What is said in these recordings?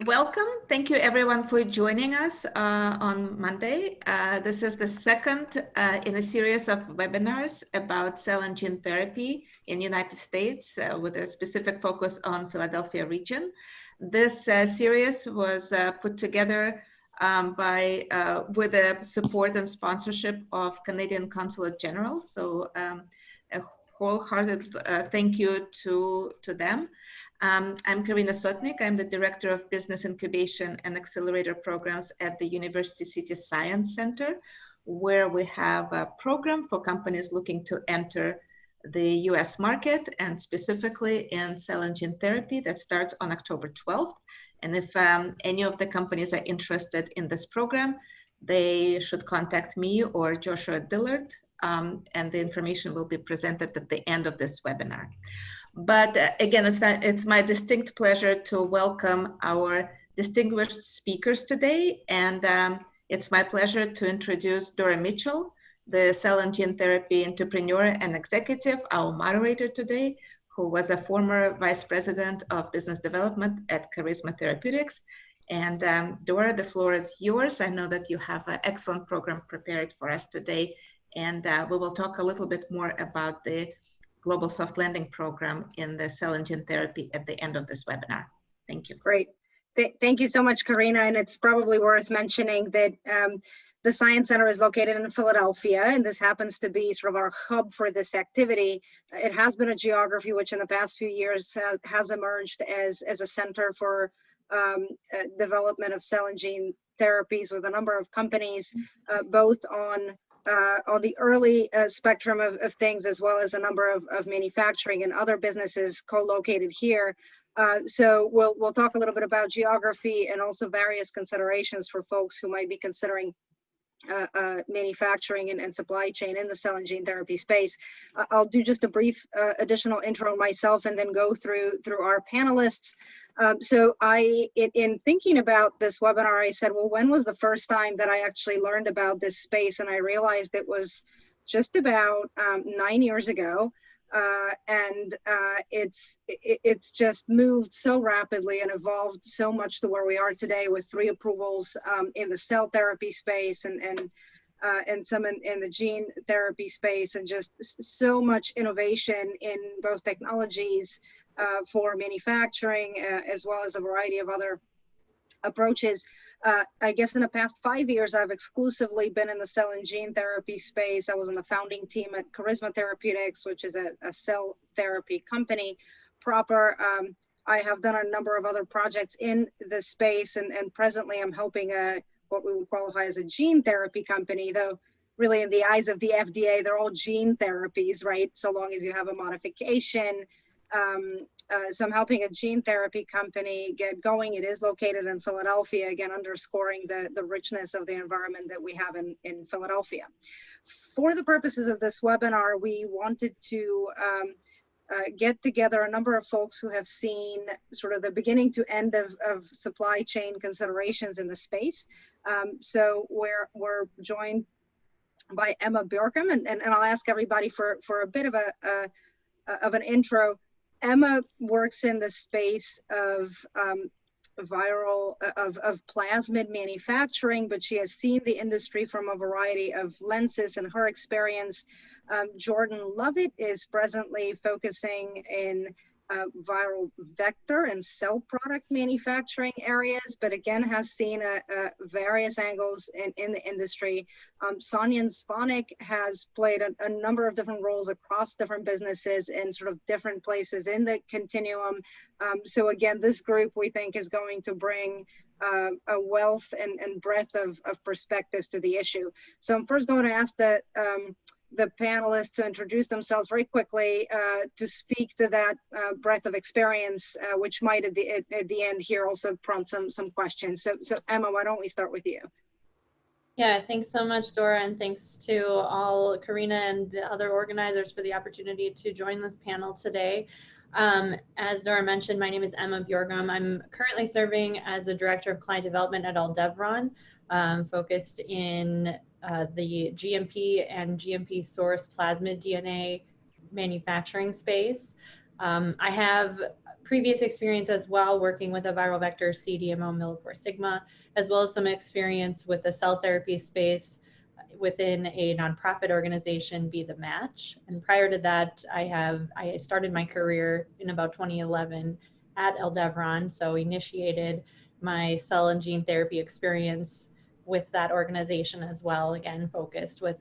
Welcome. Thank you everyone for joining us on Monday. This is the second in a series of webinars about cell and gene therapy in United States with a specific focus on Philadelphia region. This series was put together with the support and sponsorship of Canadian Consulate General. So a wholehearted thank you to them. I'm Karina Sotnik. I'm the Director of Business Incubation and Accelerator Programs at the University City Science Center, where we have a program for companies looking to enter the US market and specifically in cell and gene therapy that starts on October 12th. And if any of the companies are interested in this program, they should contact me or Joshua Dillard, and the information will be presented at the end of this webinar. But again, it's my distinct pleasure to welcome our distinguished speakers today. And it's my pleasure to introduce Dora Mitchell, the cell and gene therapy entrepreneur and executive, our moderator today, who was a former vice president of business development at Charisma Therapeutics. And Dora, the floor is yours. I know that you have an excellent program prepared for us today. And we will talk a little bit more about the Global Soft-Landing program in the cell and gene therapy at the end of this webinar. Thank you. Great. Thank you so much, Karina. And it's probably worth mentioning that the Science Center is located in Philadelphia, and this happens to be sort of our hub for this activity. It has been a geography which in the past few years has emerged as a center for development of cell and gene therapies with a number of companies, both on the early spectrum of things, as well as a number of manufacturing and other businesses co-located here. So we'll talk a little bit about geography and also various considerations for folks who might be considering manufacturing and supply chain in the cell and gene therapy space. I'll do just a brief additional intro myself and then go through our panelists. So in thinking about this webinar, I said, well, when was the first time that I actually learned about this space? And I realized it was just about 9 years ago. It's just moved so rapidly and evolved so much to where we are today with 3 approvals in the cell therapy space and some in the gene therapy space, and just so much innovation in both technologies for manufacturing as well as a variety of other approaches. I guess in the past 5 years, I've exclusively been in the cell and gene therapy space. I was on the founding team at Charisma Therapeutics, which is a cell therapy company proper. I have done a number of other projects in this space, and presently I'm helping what we would qualify as a gene therapy company, though really in the eyes of the FDA, they're all gene therapies, right? So long as you have a modification. So I'm helping a gene therapy company get going. It is located in Philadelphia, again, underscoring the richness of the environment that we have in Philadelphia. For the purposes of this webinar, we wanted to get together a number of folks who have seen sort of the beginning to end of supply chain considerations in the space. So we're joined by Emma Bjorkum, and I'll ask everybody for a bit of an intro. Emma works in the space of plasmid manufacturing, but she has seen the industry from a variety of lenses. In her experience, Jordan Lovett is presently focusing in viral vector and cell product manufacturing areas, but again has seen various angles in the industry. Sonia Sotnik has played a number of different roles across different businesses in sort of different places in the continuum. So again, this group we think is going to bring a wealth and breadth of perspectives to the issue. So I'm first going to ask the panelists to introduce themselves very quickly to speak to that breadth of experience, which might at the end here also prompt some questions. So Emma, why don't we start with you? Yeah, thanks so much, Dora, and thanks to all Karina and the other organizers for the opportunity to join this panel today. As Dora mentioned, my name is Emma Bjorkum. I'm currently serving as the Director of Client Development at Aldevron, focused in the GMP and GMP source plasmid DNA manufacturing space. I have previous experience as well working with a viral vector CDMO Millipore Sigma, as well as some experience with the cell therapy space within a nonprofit organization, Be the Match. And prior to that, I started my career in about 2011 at Aldevron, so initiated my cell and gene therapy experience with that organization as well, again, focused with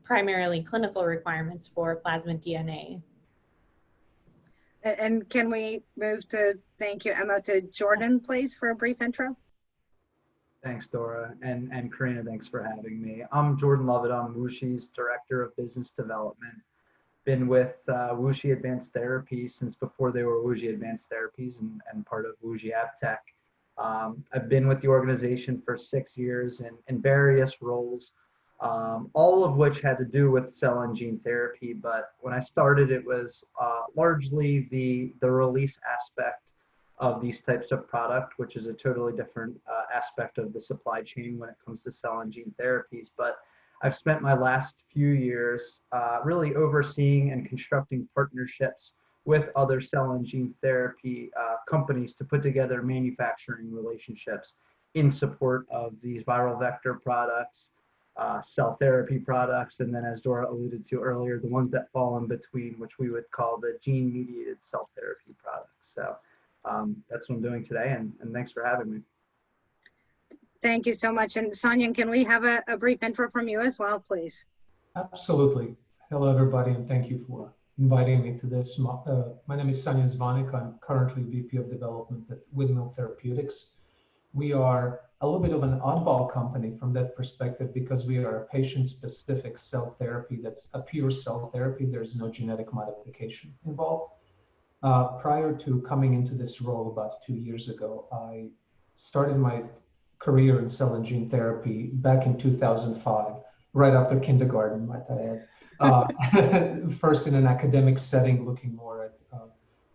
primarily clinical requirements for plasmid DNA. And can we move to, thank you, Emma, to Jordan, please, for a brief intro? Thanks, Dora, and Karina, thanks for having me. I'm Jordan Lovett. I'm WuXi's Director of Business Development. Been with WuXi Advanced Therapies since before they were WuXi Advanced Therapies and part of WuXi AppTech. I've been with the organization for 6 years in various roles, all of which had to do with cell and gene therapy. But when I started, it was largely the release aspect of these types of product, which is a totally different aspect of the supply chain when it comes to cell and gene therapies. But I've spent my last few years really overseeing and constructing partnerships with other cell and gene therapy companies to put together manufacturing relationships in support of these viral vector products, cell therapy products, and then, as Dora alluded to earlier, the ones that fall in between, which we would call the gene-mediated cell therapy products. So that's what I'm doing today, and thanks for having me. Thank you so much. And Sonia, can we have a brief intro from you as well, please? Absolutely. Hello, everybody, and thank you for inviting me to this. My name is Sonia Zvanik. I'm currently VP of Development at Windmill Therapeutics. We are a little bit of an oddball company from that perspective because we are a patient-specific cell therapy that's a pure cell therapy. There's no genetic modification involved. Prior to coming into this role about 2 years ago, I started my career in cell and gene therapy back in 2005, right after kindergarten, might I add. First in an academic setting, looking more at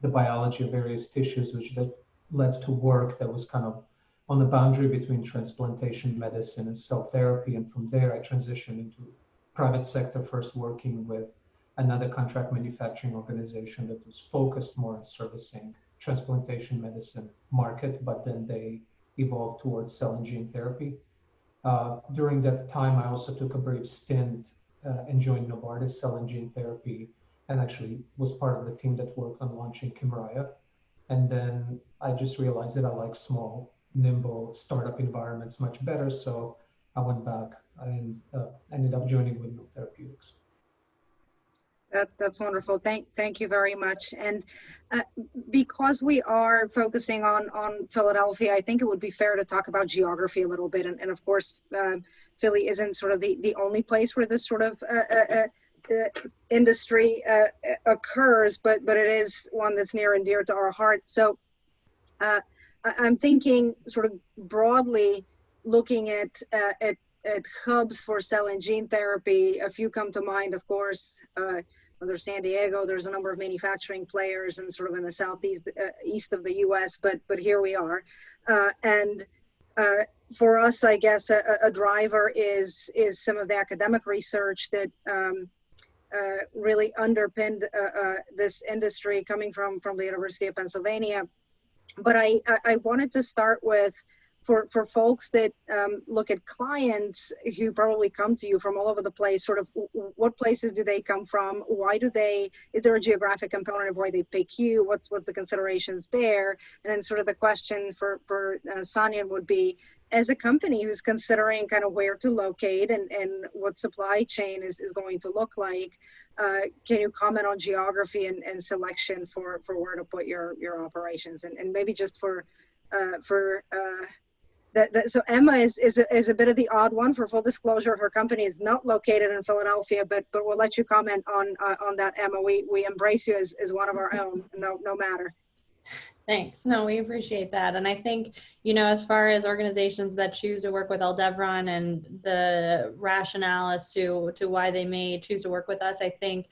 the biology of various tissues, which that led to work that was kind of on the boundary between transplantation medicine and cell therapy. And from there, I transitioned into private sector, first working with another contract manufacturing organization that was focused more on servicing transplantation medicine market, but then they evolved towards cell and gene therapy. During that time, I also took a brief stint and joined Novartis Cell and Gene Therapy, and actually was part of the team that worked on launching Kymriah. And then I just realized that I like small, nimble startup environments much better, so I went back and ended up joining Windmill Therapeutics. That's wonderful. Thank you very much. And because we are focusing on Philadelphia, I think it would be fair to talk about geography a little bit. And of course, Philly isn't sort of the only place where this sort of industry occurs, but it is one that's near and dear to our heart. So I'm thinking sort of broadly looking at hubs for cell and gene therapy. A few come to mind, of course. There's San Diego, there's a number of manufacturing players and sort of in the southeast east of the US, but here we are. And for us, I guess a driver is some of the academic research that really underpinned this industry coming from the University of Pennsylvania. But I wanted to start with, for folks that look at clients who probably come to you from all over the place, sort of what places do they come from? Why do they, is there a geographic component of why they pick you? What's the considerations there? And then sort of the question for Sonia would be, as a company who's considering kind of where to locate and what supply chain is going to look like, can you comment on geography and selection for where to put your operations? And maybe just so Emma is a bit of the odd one. For full disclosure, her company is not located in Philadelphia, but we'll let you comment on that, Emma. We embrace you as one of our own, no matter. Thanks. No, we appreciate that. And I think, as far as organizations that choose to work with Aldevron and the rationale as to why they may choose to work with us, I think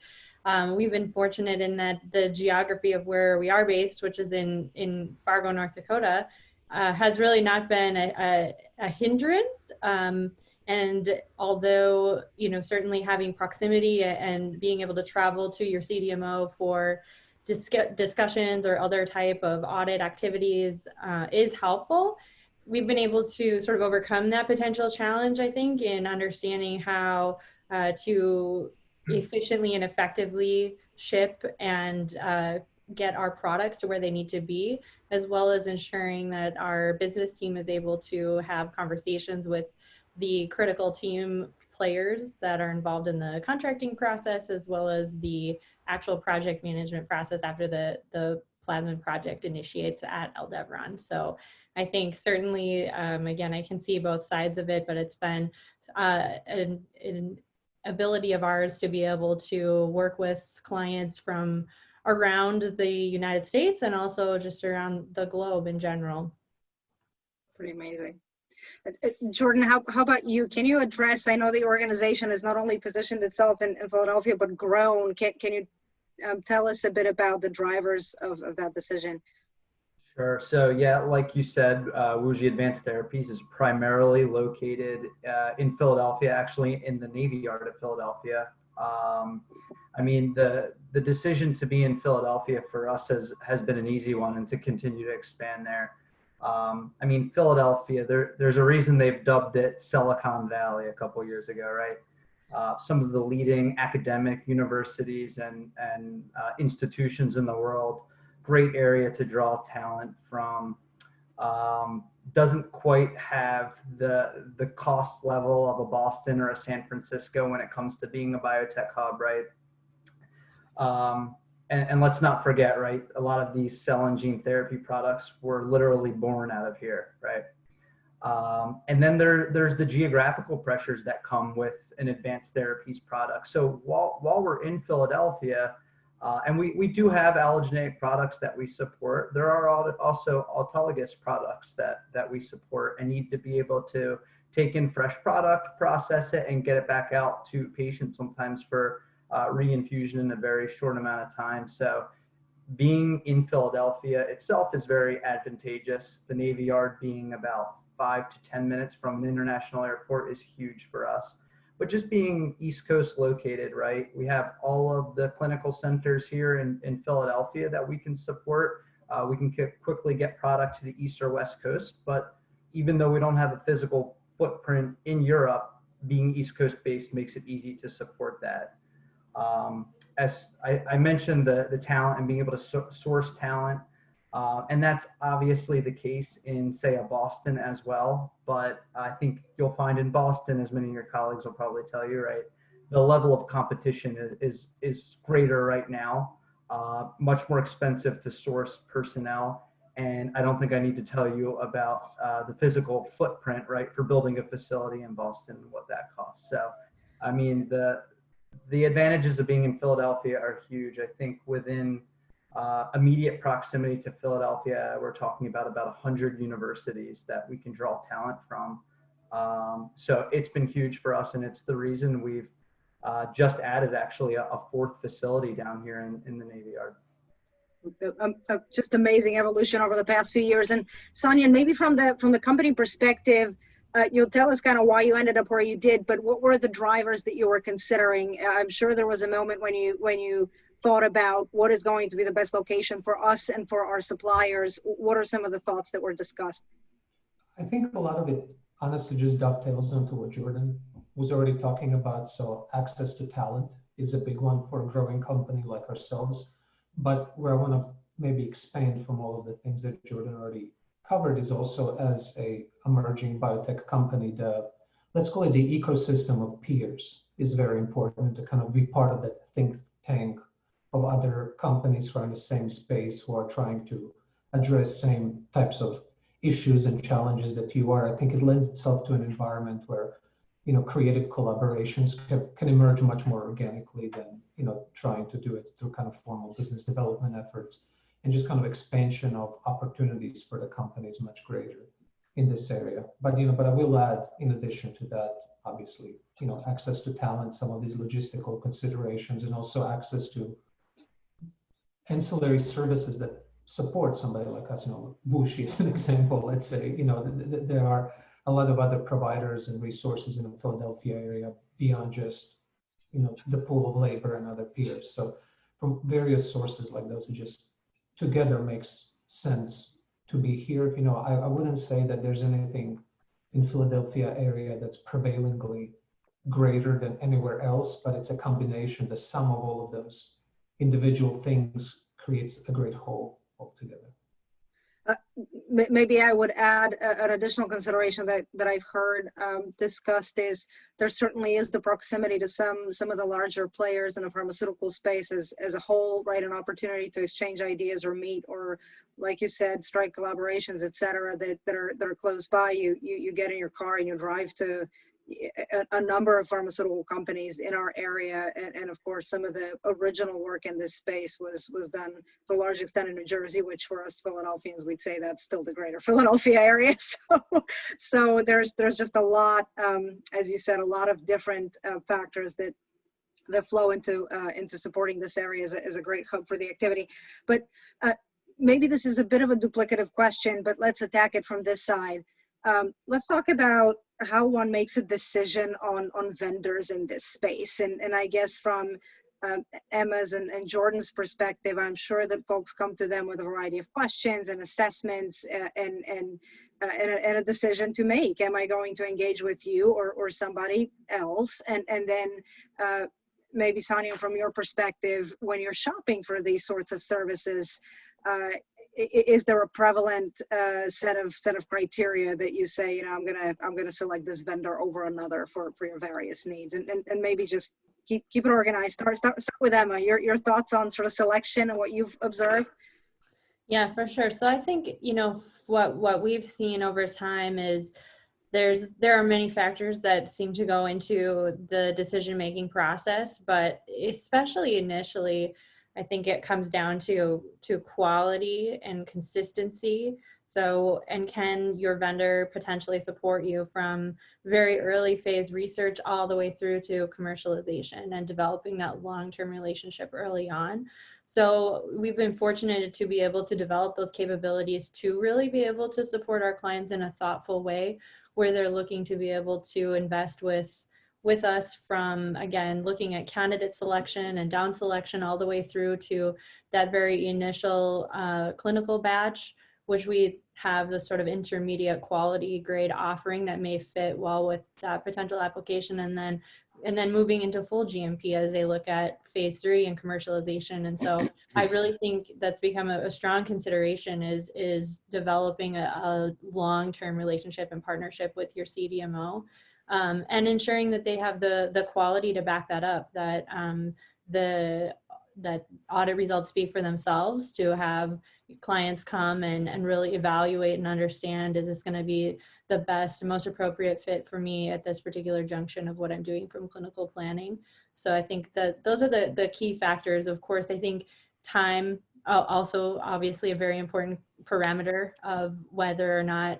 we've been fortunate in that the geography of where we are based, which is in Fargo, North Dakota, has really not been a hindrance. And although, certainly having proximity and being able to travel to your CDMO for discussions or other type of audit activities is helpful. We've been able to sort of overcome that potential challenge, I think, in understanding how to efficiently and effectively ship and get our products to where they need to be, as well as ensuring that our business team is able to have conversations with the critical team players that are involved in the contracting process, as well as the actual project management process after the Plasmid project initiates at Aldevron. So I think certainly, again, I can see both sides of it, but it's been an ability of ours to be able to work with clients from around the United States and also just around the globe in general. Pretty amazing. Jordan, how about you? Can you address, I know the organization has not only positioned itself in Philadelphia, but grown. Can you tell us a bit about the drivers of that decision? Sure. So yeah, like you said, WuXi Advanced Therapies is primarily located in Philadelphia, actually in the Navy Yard of Philadelphia. I mean, the decision to be in Philadelphia for us has been an easy one, and to continue to expand there. I mean, Philadelphia, there's a reason they've dubbed it Silicon Valley a couple years ago, right? Some of the leading academic universities and institutions in the world, great area to draw talent from. Doesn't quite have the cost level of a Boston or a San Francisco when it comes to being a biotech hub, right? And let's not forget, right, a lot of these cell and gene therapy products were literally born out of here, right? And then there's the geographical pressures that come with an advanced therapies product. So while we're in Philadelphia, and we do have allogeneic products that we support, there are also autologous products that we support and need to be able to take in fresh product, process it, and get it back out to patients sometimes for reinfusion in a very short amount of time. So being in Philadelphia itself is very advantageous. The Navy Yard being about 5 to 10 minutes from an international airport is huge for us. But just being East Coast located, right? We have all of the clinical centers here in Philadelphia that we can support. We can quickly get product to the East or West Coast, but even though we don't have a physical footprint in Europe, being East Coast based makes it easy to support that. As I mentioned, the talent and being able to source talent, and that's obviously the case in, say, a Boston as well. But I think you'll find in Boston, as many of your colleagues will probably tell you, right, the level of competition is greater right now, much more expensive to source personnel. And I don't think I need to tell you about the physical footprint, right, for building a facility in Boston and what that costs. So, I mean, the advantages of being in Philadelphia are huge. I think within immediate proximity to Philadelphia, we're talking about 100 universities that we can draw talent from. So it's been huge for us, and it's the reason we've just added actually a fourth facility down here in the Navy Yard. Just amazing evolution over the past few years. And Sonia, maybe from the company perspective, you'll tell us kind of why you ended up where you did, but what were the drivers that you were considering? I'm sure there was a moment when you thought about what is going to be the best location for us and for our suppliers. What are some of the thoughts that were discussed? I think a lot of it honestly just dovetails into what Jordan was already talking about. So access to talent is a big one for a growing company like ourselves. But where I want to maybe expand from all of the things that Jordan already covered is also as a emerging biotech company, let's call it the ecosystem of peers is very important to kind of be part of that think tank of other companies who are in the same space, who are trying to address same types of issues and challenges that you are. I think it lends itself to an environment where, you know, creative collaborations can emerge much more organically than, you know, trying to do it through kind of formal business development efforts, and just kind of expansion of opportunities for the company is much greater in this area. But, you know, but I will add, in addition to that, obviously, you know, access to talent, some of these logistical considerations, and also access to ancillary services that support somebody like us. You know, WuXi is an example. Let's say, you know, there are a lot of other providers and resources in the Philadelphia area beyond just, you know, the pool of labor and other peers. So from various sources like those, it just together makes sense to be here. You know, I wouldn't say that there's anything in Philadelphia area that's prevailingly greater than anywhere else, but it's a combination, the sum of all of those individual things creates a great whole altogether. Maybe I would add an additional consideration that I've heard discussed is there certainly is the proximity to some of the larger players in the pharmaceutical space as a whole, right? An opportunity to exchange ideas or meet, or like you said, strike collaborations, et cetera, that are close by. You get in your car and you drive to a number of pharmaceutical companies in our area, and of course some of the original work in this space was done to a large extent in New Jersey, which for us Philadelphians, we'd say that's still the greater Philadelphia area. So there's just a lot, as you said, a lot of different factors that flow into supporting this area as a great hub for the activity. But maybe this is a bit of a duplicative question, but let's attack it from this side. Let's talk about how one makes a decision on vendors in this space. And I guess from Emma's and Jordan's perspective, I'm sure that folks come to them with a variety of questions and assessments and a decision to make. Am I going to engage with you or somebody else? And then maybe Sonia, from your perspective, when you're shopping for these sorts of services, is there a prevalent set of criteria that you say, you know, I'm gonna select this vendor over another for your various needs, and maybe just keep it organized. Start with Emma. Your thoughts on sort of selection and what you've observed. Yeah, for sure. So I think, you know, what we've seen over time is there are many factors that seem to go into the decision-making process, but especially initially, I think it comes down to quality and consistency. So, and can your vendor potentially support you from very early phase research all the way through to commercialization and developing that long-term relationship early on. So we've been fortunate to be able to develop those capabilities to really be able to support our clients in a thoughtful way, where they're looking to be able to invest with us from, again, looking at candidate selection and down selection all the way through to that very initial clinical batch, which we have the sort of intermediate quality grade offering that may fit well with that potential application, and then moving into full GMP as they look at phase 3 and commercialization. And so I really think that's become a strong consideration is developing a long-term relationship and partnership with your CDMO. And ensuring that they have the quality to back that up, that that audit results speak for themselves, to have clients come and really evaluate and understand, is this going to be the best, most appropriate fit for me at this particular junction of what I'm doing from clinical planning. So I think that those are the key factors. Of course, I think time also obviously a very important parameter of whether or not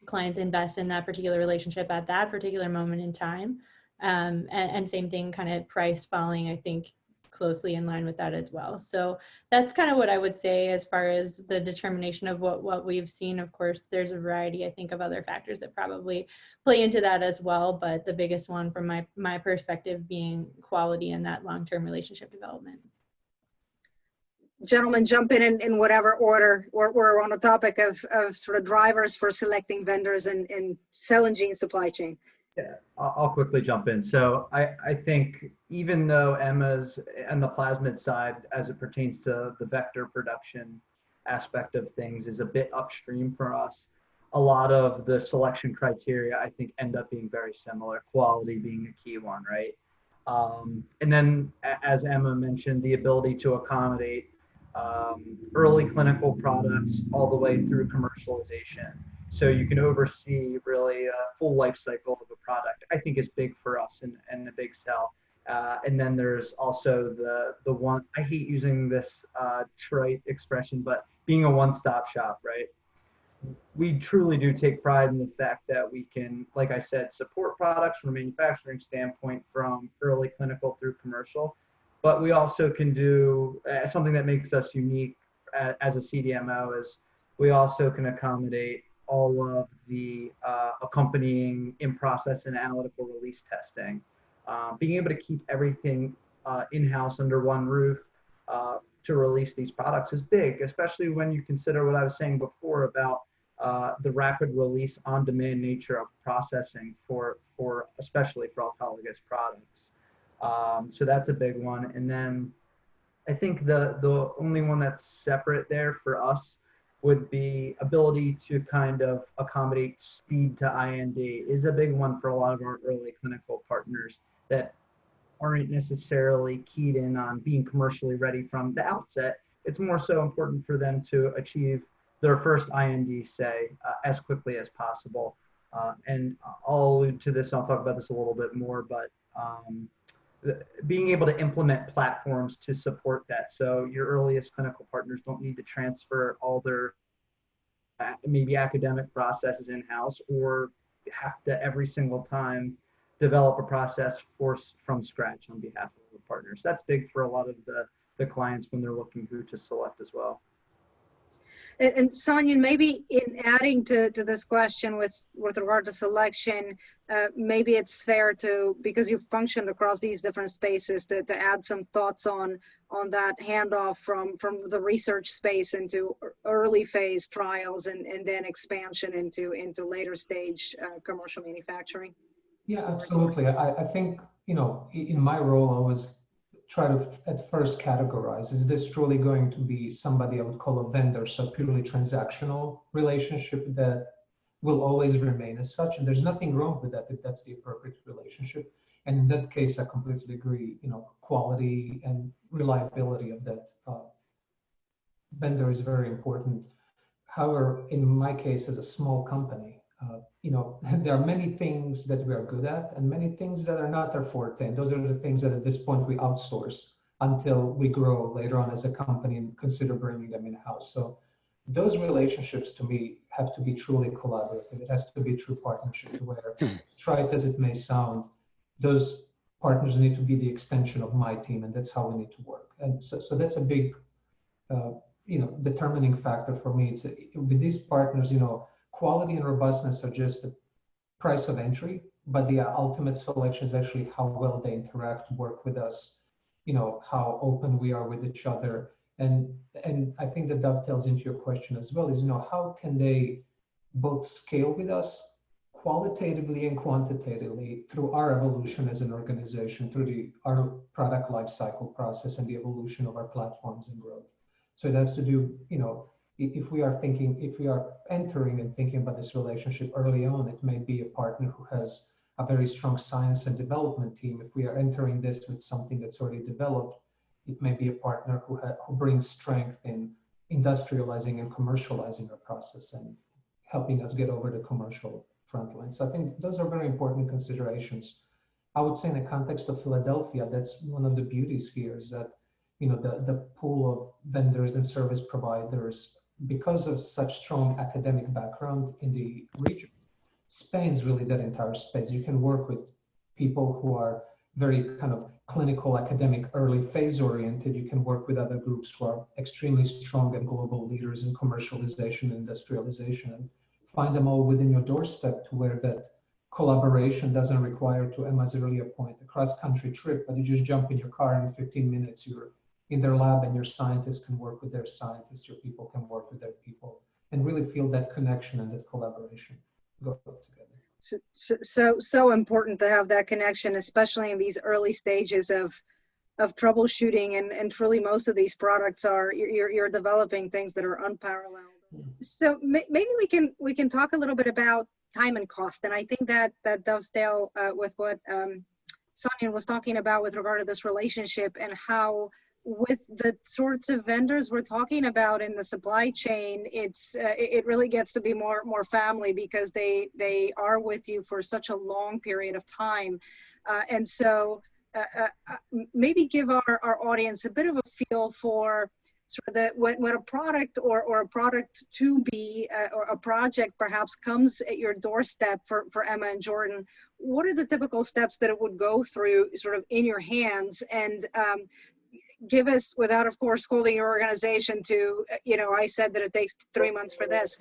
clients invest in that particular relationship at that particular moment in time. And same thing, kind of price falling, I think, closely in line with that as well. So that's kind of what I would say as far as the determination of what we've seen. Of course, there's a variety, I think, of other factors that probably play into that as well. But the biggest one from my perspective being quality and that long-term relationship development. Gentlemen, jump in whatever order. We're on the topic of sort of drivers for selecting vendors in cell and gene supply chain. Yeah, I'll quickly jump in. So I think even though Emma's and the Plasmid side, as it pertains to the vector production aspect of things, is a bit upstream for us, a lot of the selection criteria, I think, end up being very similar, quality being a key one, right? And then, as Emma mentioned, the ability to accommodate early clinical products all the way through commercialization. So you can oversee really a full life cycle of a product, I think is big for us and a big sell. And then there's also the one, I hate using this trite expression, but being a one-stop shop, right? We truly do take pride in the fact that we can, like I said, support products from a manufacturing standpoint from early clinical through commercial, but we also can do something that makes us unique as a CDMO is we also can accommodate all of the accompanying in-process and analytical release testing. Being able to keep everything in-house under one roof, to release these products is big, especially when you consider what I was saying before about the rapid release on-demand nature of processing for especially for autologous products. So that's a big one. And then I think the only one that's separate there for us would be ability to kind of accommodate speed to IND is a big one for a lot of our early clinical partners that aren't necessarily keyed in on being commercially ready from the outset. It's more so important for them to achieve their first IND, say, as quickly as possible. And I'll allude to this, I'll talk about this a little bit more, but being able to implement platforms to support that. So your earliest clinical partners don't need to transfer all their maybe academic processes in-house or have to every single time develop a process from scratch on behalf of the partners. That's big for a lot of the clients when they're looking who to select as well. And Sonia, maybe in adding to this question with regard to selection, maybe it's fair to, because you've functioned across these different spaces, to add some thoughts on that handoff from the research space into early phase trials and then expansion into later stage commercial manufacturing. Yeah, absolutely. I think, you know, in my role, I was try to at first categorize, is this truly going to be somebody I would call a vendor, so purely transactional relationship that will always remain as such, and there's nothing wrong with that if that's the appropriate relationship. And in that case, I completely agree, you know, quality and reliability of that vendor is very important. However, in my case, as a small company, you know, there are many things that we are good at and many things that are not our forte. And those are the things that at this point we outsource until we grow later on as a company and consider bringing them in-house. So those relationships to me have to be truly collaborative. It has to be true partnership where, trite as it may sound, those partners need to be the extension of my team, and that's how we need to work. And so that's a big, you know, determining factor for me. It's with these partners, you know, quality and robustness are just the price of entry, but the ultimate selection is actually how well they interact, work with us, you know, how open we are with each other. And I think that dovetails into your question as well, is, you know, how can they both scale with us qualitatively and quantitatively through our evolution as an organization, through our product life cycle process and the evolution of our platforms and growth. So it has to do, you know, if we are entering and thinking about this relationship early on, it may be a partner who has a very strong science and development team. If we are entering this with something that's already developed, it may be a partner who brings strength in industrializing and commercializing our process and helping us get over the commercial front line. So I think those are very important considerations. I would say in the context of Philadelphia, that's one of the beauties here, is that, you know, the pool of vendors and service providers, because of such strong academic background in the region, spans really that entire space. You can work with people who are very kind of clinical, academic, early phase oriented. You can work with other groups who are extremely strong and global leaders in commercialization and industrialization, and find them all within your doorstep, to where that collaboration doesn't require, to Emma's earlier point, a cross-country trip, but you just jump in your car and in 15 minutes you're in their lab, and your scientists can work with their scientists, your people can work with their people, and really feel that connection and that collaboration go together. So important to have that connection, especially in these early stages of troubleshooting, and truly most of these products are, you're developing things that are unparalleled. So maybe we can talk a little bit about time and cost, and I think that dovetail with what Sonia was talking about with regard to this relationship, and how with the sorts of vendors we're talking about in the supply chain, it really gets to be more family, because they are with you for such a long period of time. And so maybe give our audience a bit of a feel for sort of that when a product or a product to be or a project perhaps comes at your doorstep for Emma and Jordan, what are the typical steps that it would go through sort of in your hands? And give us, without of course holding your organization to, you know, I said that it takes 3 months for this,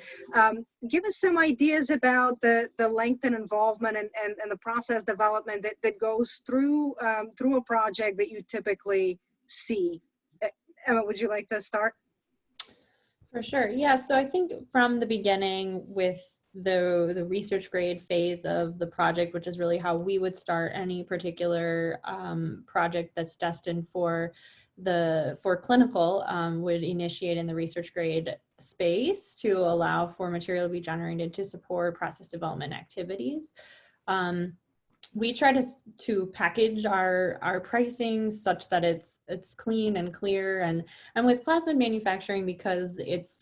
give us some ideas about the length and involvement and the process development that goes through a project that you typically see Emma, would you like to start? For sure. Yeah. So I think from the beginning with the research grade phase of the project, which is really how we would start any particular project that's destined for clinical, would initiate in the research grade space to allow for material to be generated to support process development activities. We try to package our pricing such that it's clean and clear, and with plasmid manufacturing, because it's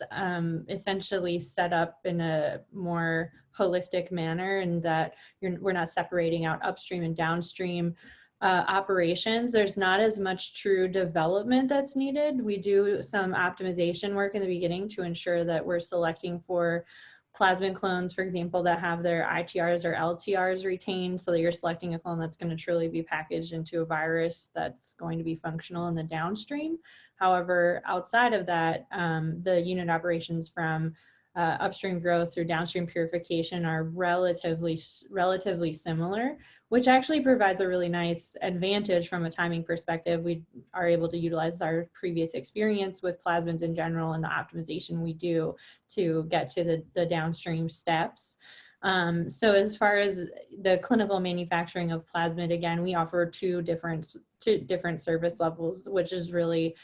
essentially set up in a more holistic manner, and that we're not separating out upstream and downstream operations. There's not as much true development that's needed. We do some optimization work in the beginning to ensure that we're selecting for plasmid clones, for example, that have their ITRs or LTRs retained, so that you're selecting a clone that's going to truly be packaged into a virus that's going to be functional in the downstream. However, outside of that, the unit operations from upstream growth through downstream purification are relatively similar, which actually provides a really nice advantage from a timing perspective. We are able to utilize our previous experience with plasmids in general and the optimization we do to get to the downstream steps. So as far as the clinical manufacturing of plasmid, again, we offer two different service levels, which is really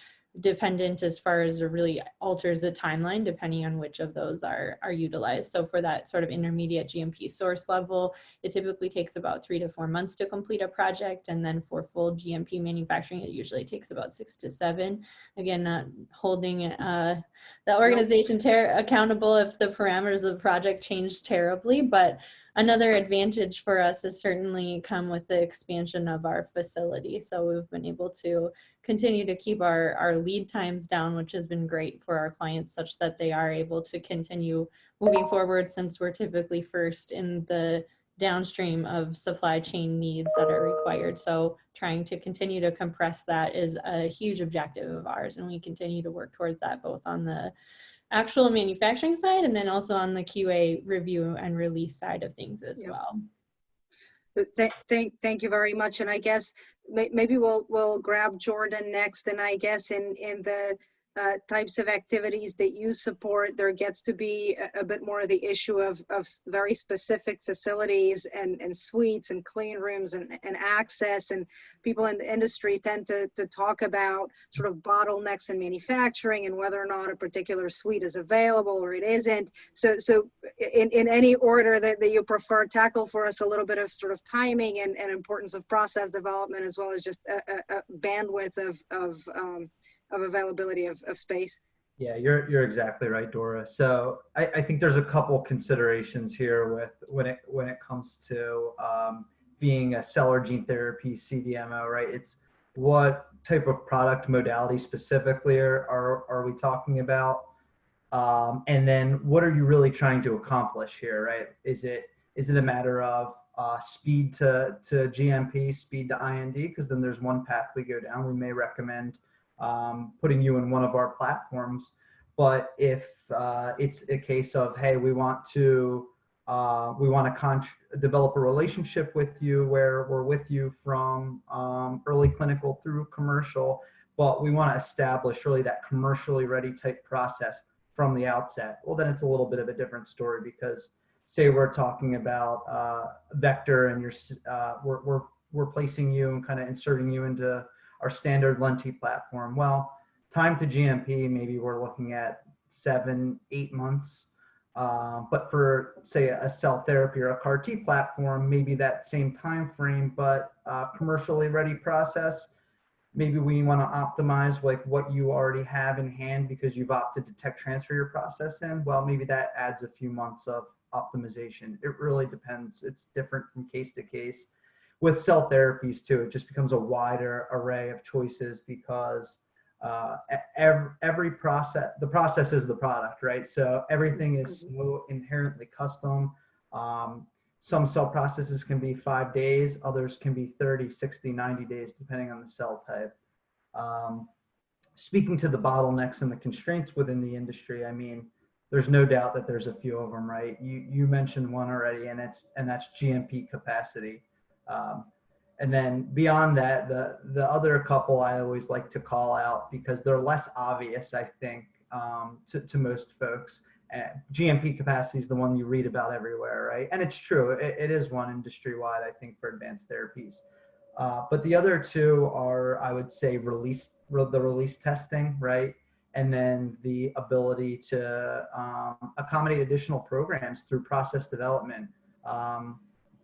dependent as far as it really alters the timeline depending on which of those are utilized. So for that sort of intermediate GMP source level, it typically takes about 3 to 4 months to complete a project. And then for full GMP manufacturing, it usually takes about 6 to 7. Again, not holding the organization accountable if the parameters of the project change terribly, but another advantage for us has certainly come with the expansion of our facility. So we've been able to continue to keep our lead times down, which has been great for our clients, such that they are able to continue moving forward, since we're typically first in the downstream of supply chain needs that are required. So trying to continue to compress that is a huge objective of ours, and we continue to work towards that, both on the actual manufacturing side and then also on the QA review and release side of things as well. Thank you very much. And I guess maybe we'll grab Jordan next. And I guess in the types of activities that you support, there gets to be a bit more of the issue of very specific facilities and suites and clean rooms and access, and people in the industry tend to talk about sort of bottlenecks in manufacturing and whether or not a particular suite is available or it isn't. So in any order that you prefer, tackle for us a little bit of sort of timing and importance of process development, as well as just a bandwidth of availability of space. Yeah, you're exactly right, Dora. So I think there's a couple considerations here with when it comes to being a cell or gene therapy CDMO, right? It's what type of product modality specifically are we talking about? And then what are you really trying to accomplish here, right? Is it a matter of speed to GMP, speed to IND? Because then there's one path we go down. We may recommend putting you in one of our platforms. But if it's a case of, hey, we want to develop a relationship with you where we're with you from early clinical through commercial, but we want to establish really that commercially ready type process from the outset. Well, then it's a little bit of a different story, because say we're talking about vector and we're placing you and kind of inserting you into our standard Lenti platform. Well, time to GMP, maybe we're looking at 7-8 months. But for say a cell therapy or a CAR T platform, maybe that same time frame, but commercially ready process. Maybe we want to optimize like what you already have in hand because you've opted to tech transfer your process in. Well, maybe that adds a few months of optimization. It really depends. It's different from case to case. With cell therapies too, it just becomes a wider array of choices, because every process, the process is the product, right? So everything is so inherently custom. Some cell processes can be 5 days, others can be 30, 60, 90 days, depending on the cell type. Speaking to the bottlenecks and the constraints within the industry, I mean, there's no doubt that there's a few of them, right? You mentioned one already, and that's GMP capacity. And then beyond that, the other couple I always like to call out because they're less obvious, I think, to most folks. GMP Capacity is the one you read about everywhere, right? And it's true, it is one industry-wide, I think, for advanced therapies. But the other two are, I would say, the release testing, right? And then the ability to accommodate additional programs through process development.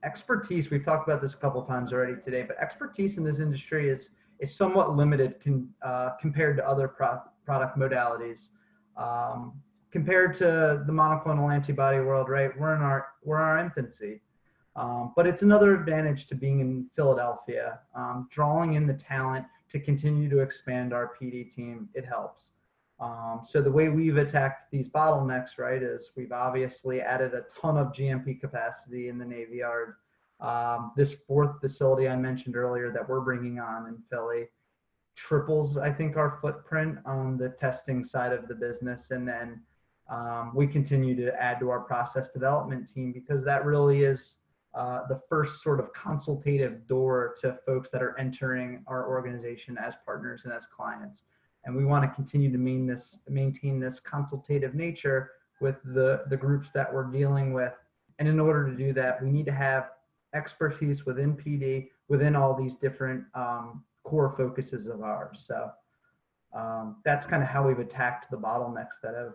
Expertise, we've talked about this a couple of times already today, but expertise in this industry is somewhat limited compared to other product modalities. Compared to the monoclonal antibody world, right? We're in our infancy. But it's another advantage to being in Philadelphia, drawing in the talent to continue to expand our PD team, it helps. So the way we've attacked these bottlenecks, right, is we've obviously added a ton of GMP capacity in the Navy Yard. This fourth facility I mentioned earlier that we're bringing on in Philly triples, I think, our footprint on the testing side of the business. And then we continue to add to our process development team because that really is the first sort of consultative door to folks that are entering our organization as partners and as clients. And we want to continue to maintain this consultative nature with the groups that we're dealing with. And in order to do that, we need to have expertise within PD, within all these different core focuses of ours. So that's kind of how we've attacked the bottlenecks that have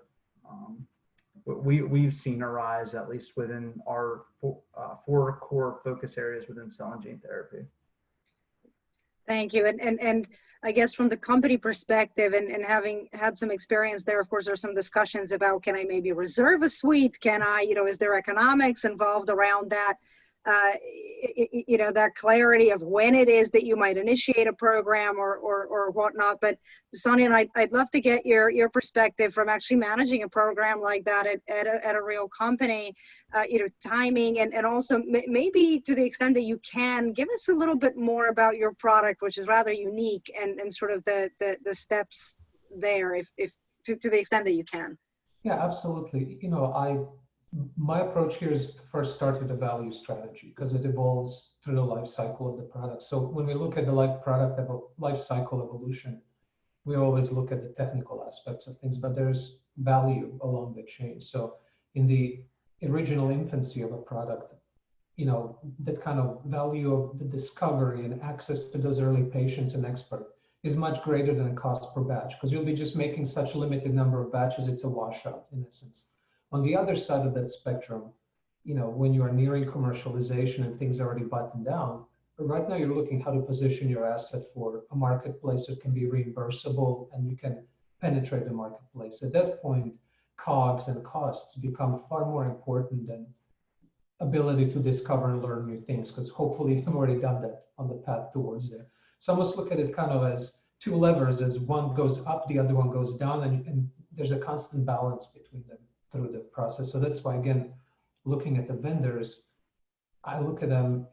we've seen arise, at least within our four core focus areas within cell and gene therapy. Thank you. And I guess from the company perspective and having had some experience there, of course, there's some discussions about, can I maybe reserve a suite? Can I, is there economics involved around that? That clarity of when it is that you might initiate a program or whatnot. But Sonia and I'd love to get your perspective from actually managing a program like that at a real company, timing and also maybe to the extent that you can give us a little bit more about your product, which is rather unique and sort of the steps there, if to the extent that you can. Yeah, absolutely. My approach here is to first start with a value strategy because it evolves through the life cycle of the product. So when we look at the life cycle evolution, we always look at the technical aspects of things, but there's value along the chain. So in the original infancy of a product, that kind of value of the discovery and access to those early patients and experts is much greater than the cost per batch because you'll be just making such a limited number of batches, it's a washout in essence. On the other side of that spectrum, when you are nearing commercialization and things are already buttoned down, right now you're looking how to position your asset for a marketplace that can be reimbursable and you can penetrate the marketplace. At that point, COGS and costs become far more important than ability to discover and learn new things, because hopefully you've already done that on the path towards there. So I almost look at it kind of as two levers, as one goes up, the other one goes down, and there's a constant balance between them through the process. So that's why, again, looking at the vendors, I look at them,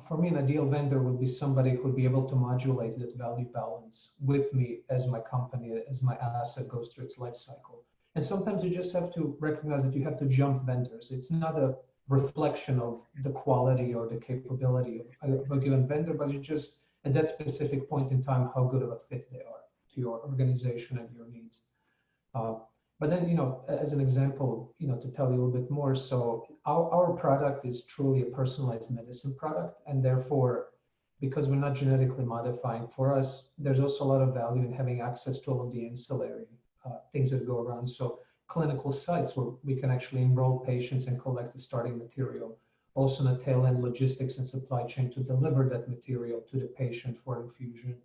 for me, an ideal vendor would be somebody who would be able to modulate that value balance with me as my company, as my asset goes through its life cycle. And sometimes you just have to recognize that you have to jump vendors. It's not a reflection of the quality or the capability of a given vendor, but it's just at that specific point in time, how good of a fit they are to your organization and your needs. But then, as an example, to tell you a little bit more, so our product is truly a personalized medicine product. And therefore, because we're not genetically modifying, for us, there's also a lot of value in having access to all of the ancillary things that go around. So clinical sites where we can actually enroll patients and collect the starting material. Also in the tail end logistics and supply chain to deliver that material to the patient for infusion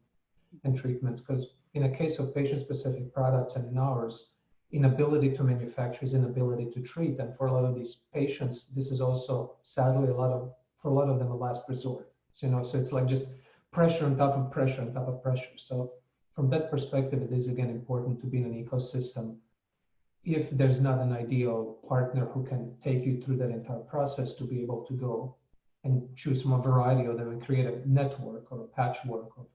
and treatments. Because in a case of patient-specific products and in ours, inability to manufacture is inability to treat, and for a lot of these patients, this is also sadly for a lot of them a last resort. So so it's like just pressure on top of pressure on top of pressure. So from that perspective, it is again important to be in an ecosystem. If there's not an ideal partner who can take you through that entire process, to be able to go and choose from a variety of them and create a network or a patchwork of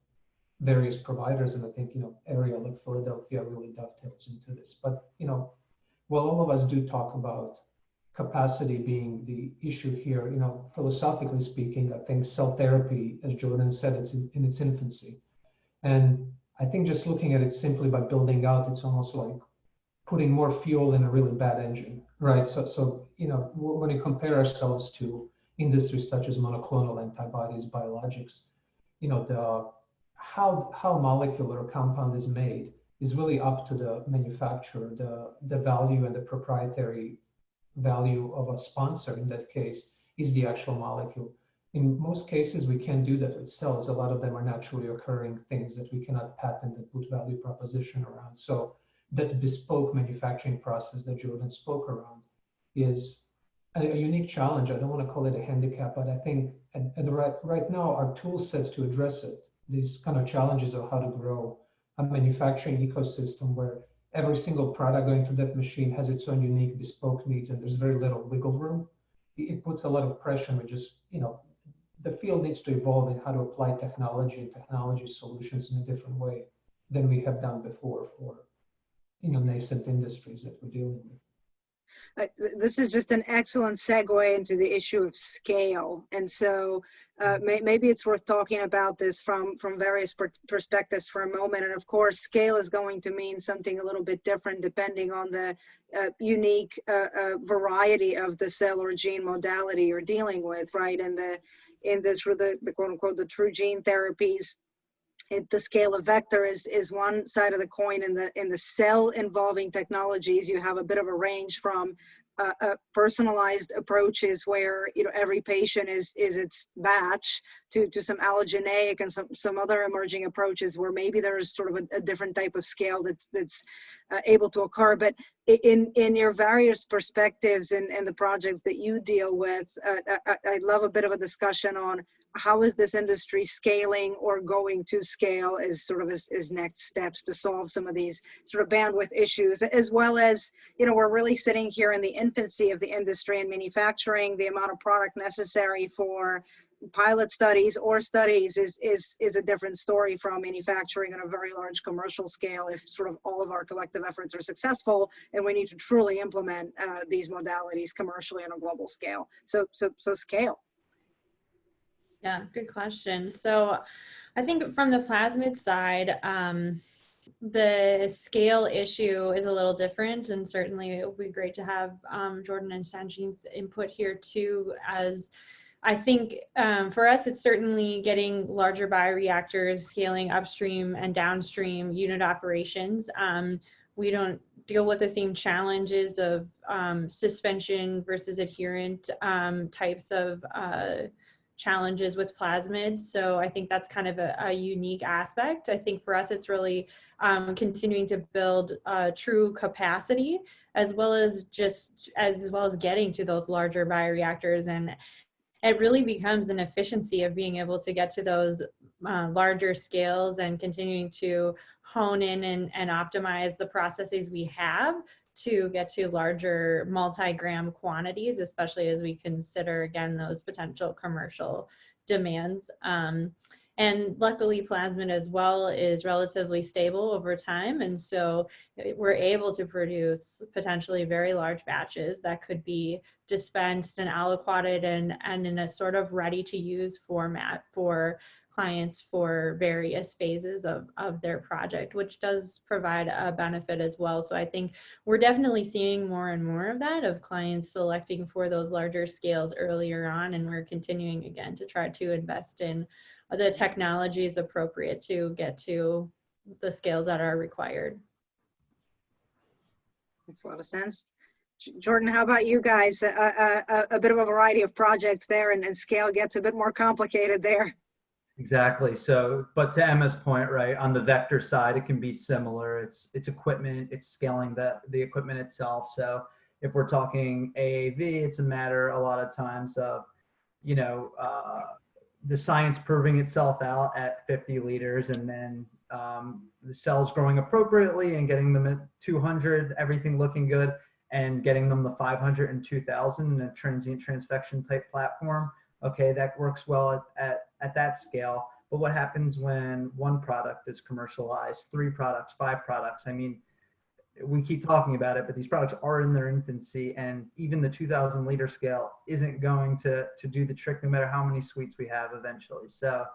various providers. And I think, area like Philadelphia really dovetails into this. But, while all of us do talk about capacity being the issue here. You know, philosophically speaking, I think cell therapy, as Jordan said, it's in its infancy. And I think just looking at it simply by building out, it's almost like putting more fuel in a really bad engine, right? So you know, when we compare ourselves to industries such as monoclonal antibodies, biologics, you know, how molecular a compound is made is really up to the manufacturer. The value and the proprietary value of a sponsor in that case is the actual molecule. In most cases, we can't do that with cells. A lot of them are naturally occurring things that we cannot patent and put value proposition around. So that bespoke manufacturing process that Jordan spoke around is a unique challenge. I don't want to call it a handicap, but I think right now our tool set to address it, these kind of challenges of how to grow a manufacturing ecosystem where every single product going to that machine has its own unique bespoke needs and there's very little wiggle room. It puts a lot of pressure on just, you know, the field needs to evolve in how to apply technology and technology solutions in a different way than we have done before for, you know, nascent industries that we're dealing with. This is just an excellent segue into the issue of scale. And so maybe it's worth talking about this from various perspectives for a moment. And of course, scale is going to mean something a little bit different depending on the unique variety of the cell or gene modality you're dealing with, right? And in this, the quote unquote, the true gene therapies, the scale of vector is one side of the coin. In the cell involving technologies, you have a bit of a range from personalized approaches where, you know, every patient is its batch to some allogeneic and some other emerging approaches where maybe there is sort of a different type of scale that's able to occur. But in your various perspectives and the projects that you deal with, I'd love a bit of a discussion on how is this industry scaling or going to scale as sort of as next steps to solve some of these sort of bandwidth issues, as well as, you know, we're really sitting here in the infancy of the industry and manufacturing. The amount of product necessary for pilot studies or studies is a different story from manufacturing on a very large commercial scale if sort of all of our collective efforts are successful and we need to truly implement these modalities commercially on a global scale. So scale. Yeah, good question. So I think from the plasmid side, the scale issue is a little different, and certainly it would be great to have Jordan and Sanjin's input here too, as I think for us, it's certainly getting larger bioreactors, scaling upstream and downstream unit operations. We don't deal with the same challenges of suspension versus adherent types of challenges with plasmid. So I think that's kind of a unique aspect. I think for us, it's really continuing to build true capacity as well as getting to those larger bioreactors. And it really becomes an efficiency of being able to get to those larger scales and continuing to hone in and optimize the processes we have to get to larger multi-gram quantities, especially as we consider, again, those potential commercial demands. And luckily, plasmid as well is relatively stable over time. And so we're able to produce potentially very large batches that could be dispensed and aliquoted and in a sort of ready to use format for clients for various phases of their project, which does provide a benefit as well. So I think we're definitely seeing more and more of that, of clients selecting for those larger scales earlier on. And we're continuing again to try to invest in the technologies appropriate to get to the scales that are required. Makes a lot of sense. Jordan, how about you guys? A bit of a variety of projects there, and scale gets a bit more complicated there. Exactly. So, but to Emma's point, right, on the vector side, it can be similar. It's equipment, it's scaling the equipment itself. So if we're talking AAV, it's a matter a lot of times of, you know, the science proving itself out at 50 liters and then the cells growing appropriately and getting them at 200, everything looking good, and getting them the 500 and 2000 in a transient transfection type platform. Okay, that works well at that scale. But what happens when one product is commercialized, 3 products, 5 products? I mean, we keep talking about it, but these products are in their infancy, and even the 2,000 liter scale isn't going to do the trick no matter how many suites we have eventually. So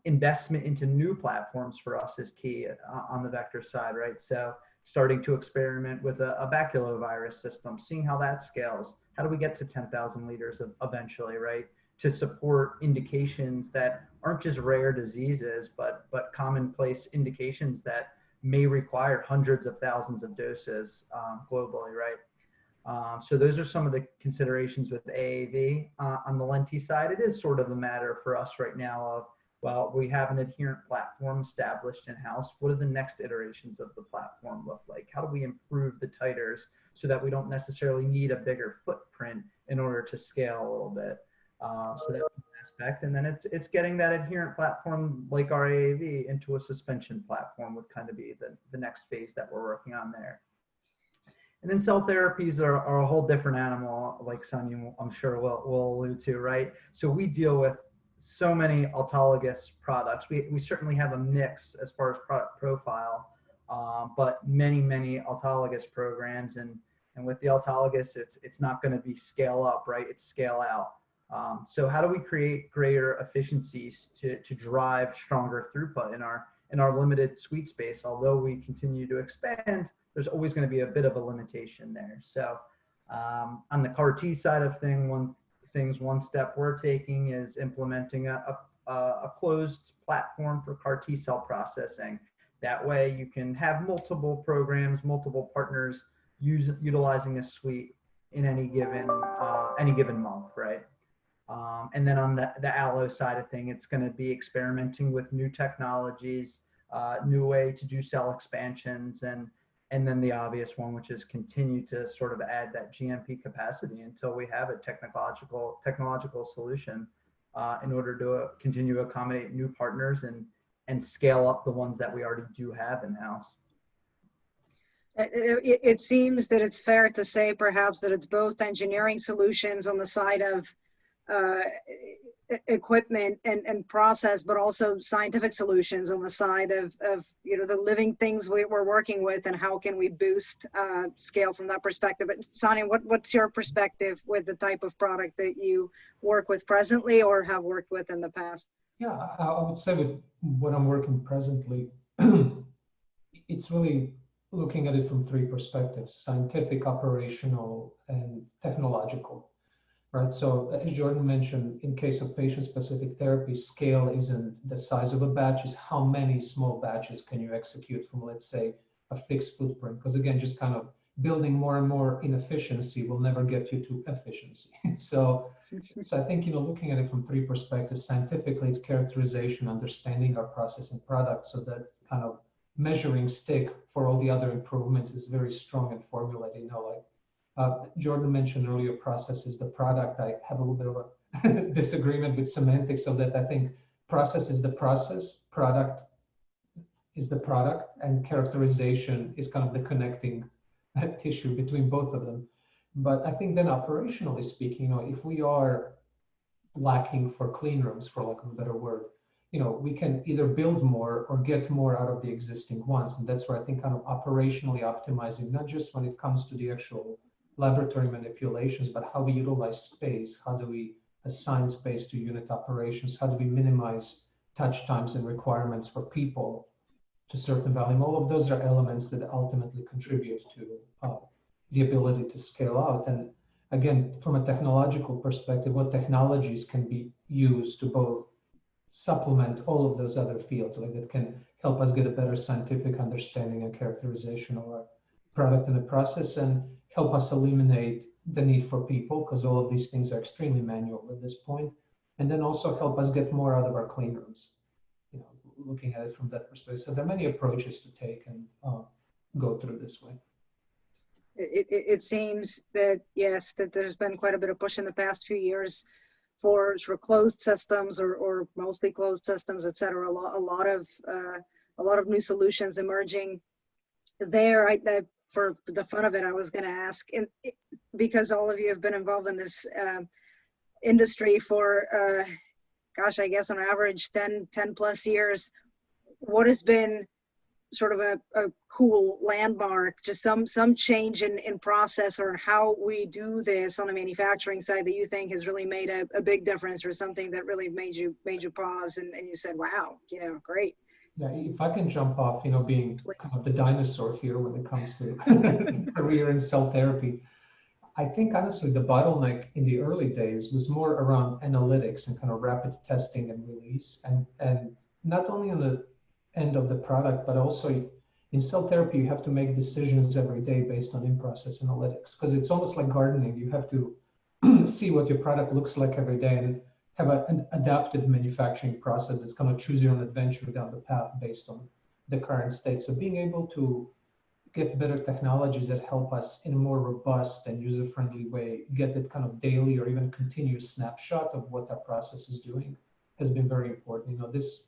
investment into new platforms for us is key on the vector side, right? So starting to experiment with a baculovirus system, seeing how that scales. How do we get to 10,000 liters eventually, right? To support indications that aren't just rare diseases, but commonplace indications that may require hundreds of thousands of doses globally, right? So those are some of the considerations with AAV. On the Lenti side, it is sort of a matter for us right now of, well, we have an adherent platform established in-house. What do the next iterations of the platform look like? How do we improve the titers so that we don't necessarily need a bigger footprint in order to scale a little bit? So that's one aspect. And then it's getting that adherent platform like our AAV into a suspension platform would kind of be the next phase that we're working on there. And then cell therapies are a whole different animal, like Sonia, I'm sure will allude to, right? So we deal with so many autologous products. We certainly have a mix as far as product profile, but many autologous programs. And with the autologous, it's not going to be scale up, right? It's scale out. So how do we create greater efficiencies to drive stronger throughput in our limited suite space? Although we continue to expand, there's always going to be a bit of a limitation there. So on the CAR T side of one step we're taking is implementing a closed platform for CAR T cell processing. That way you can have multiple programs, multiple partners utilizing a suite in any given month, right? And then on the allo side of thing, it's going to be experimenting with new technologies, new way to do cell expansions, and then the obvious one, which is continue to sort of add that GMP capacity until we have a technological solution in order to continue to accommodate new partners and scale up the ones that we already do have in-house. It seems that it's fair to say perhaps that it's both engineering solutions on the side of equipment and process, but also scientific solutions on the side of the living things we're working with, and how can we boost scale from that perspective. But Sonia, what's your perspective with the type of product that you work with presently or have worked with in the past? Yeah, I would say with what I'm working presently, it's really looking at it from three perspectives: scientific, operational, and technological. Right. So as Jordan mentioned, in case of patient-specific therapy, scale isn't the size of a batch, is how many small batches can you execute from, let's say, a fixed footprint. Because again, just kind of building more and more inefficiency will never get you to efficiency. So I think, looking at it from three perspectives: scientifically, it's characterization, understanding our process and product, so that kind of measuring stick for all the other improvements is very strong and formulated. Jordan mentioned earlier, process is the product. I have a little bit of a disagreement with semantics of that. I think process is the process, product is the product, and characterization is kind of the connecting tissue between both of them. But I think then operationally speaking, if we are lacking for clean rooms, for lack of a better word, we can either build more or get more out of the existing ones. And that's where I think kind of operationally optimizing, not just when it comes to the actual laboratory manipulations, but how we utilize space, how do we assign space to unit operations, how do we minimize touch times and requirements for people to certain volume. All of those are elements that ultimately contribute to the ability to scale out. And again, from a technological perspective, what technologies can be used to both supplement all of those other fields, like that can help us get a better scientific understanding and characterization of our product and the process, and help us eliminate the need for people, because all of these things are extremely manual at this point, and then also help us get more out of our clean rooms, looking at it from that perspective. So there are many approaches to take and go through this way. It seems that, yes, that there's been quite a bit of push in the past few years for closed systems or mostly closed systems, et cetera. A lot of new solutions emerging there. For the fun of it, I was going to ask, because all of you have been involved in this industry for, gosh, I guess on average 10 plus years, what has been sort of a cool landmark, just some change in process or how we do this on a manufacturing side that you think has really made a big difference, or something that really made you pause and you said, wow, great. Yeah, if I can jump off, being kind of the dinosaur here when it comes to career in cell therapy, I think honestly the bottleneck in the early days was more around analytics and kind of rapid testing and release, and not only on the end of the product, but also in cell therapy you have to make decisions every day based on in-process analytics, because it's almost like gardening. You have to see what your product looks like every day and have an adaptive manufacturing process that's going to choose your own adventure down the path based on the current state. So being able to get better technologies that help us in a more robust and user-friendly way, get that kind of daily or even continuous snapshot of what that process is doing has been very important. This,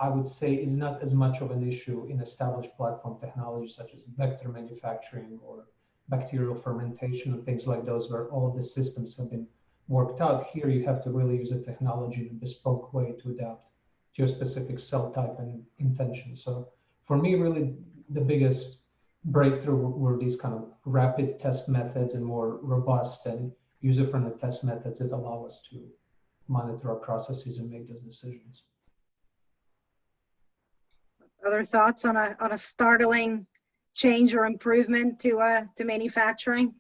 I would say is not as much of an issue in established platform technologies such as vector manufacturing or bacterial fermentation and things like those, where all of the systems have been worked out. Here you have to really use a technology in a bespoke way to adapt to your specific cell type and intention. So for me, really the biggest breakthrough were these kind of rapid test methods and more robust and user-friendly test methods that allow us to monitor our processes and make those decisions. Other thoughts on a startling change or improvement to manufacturing?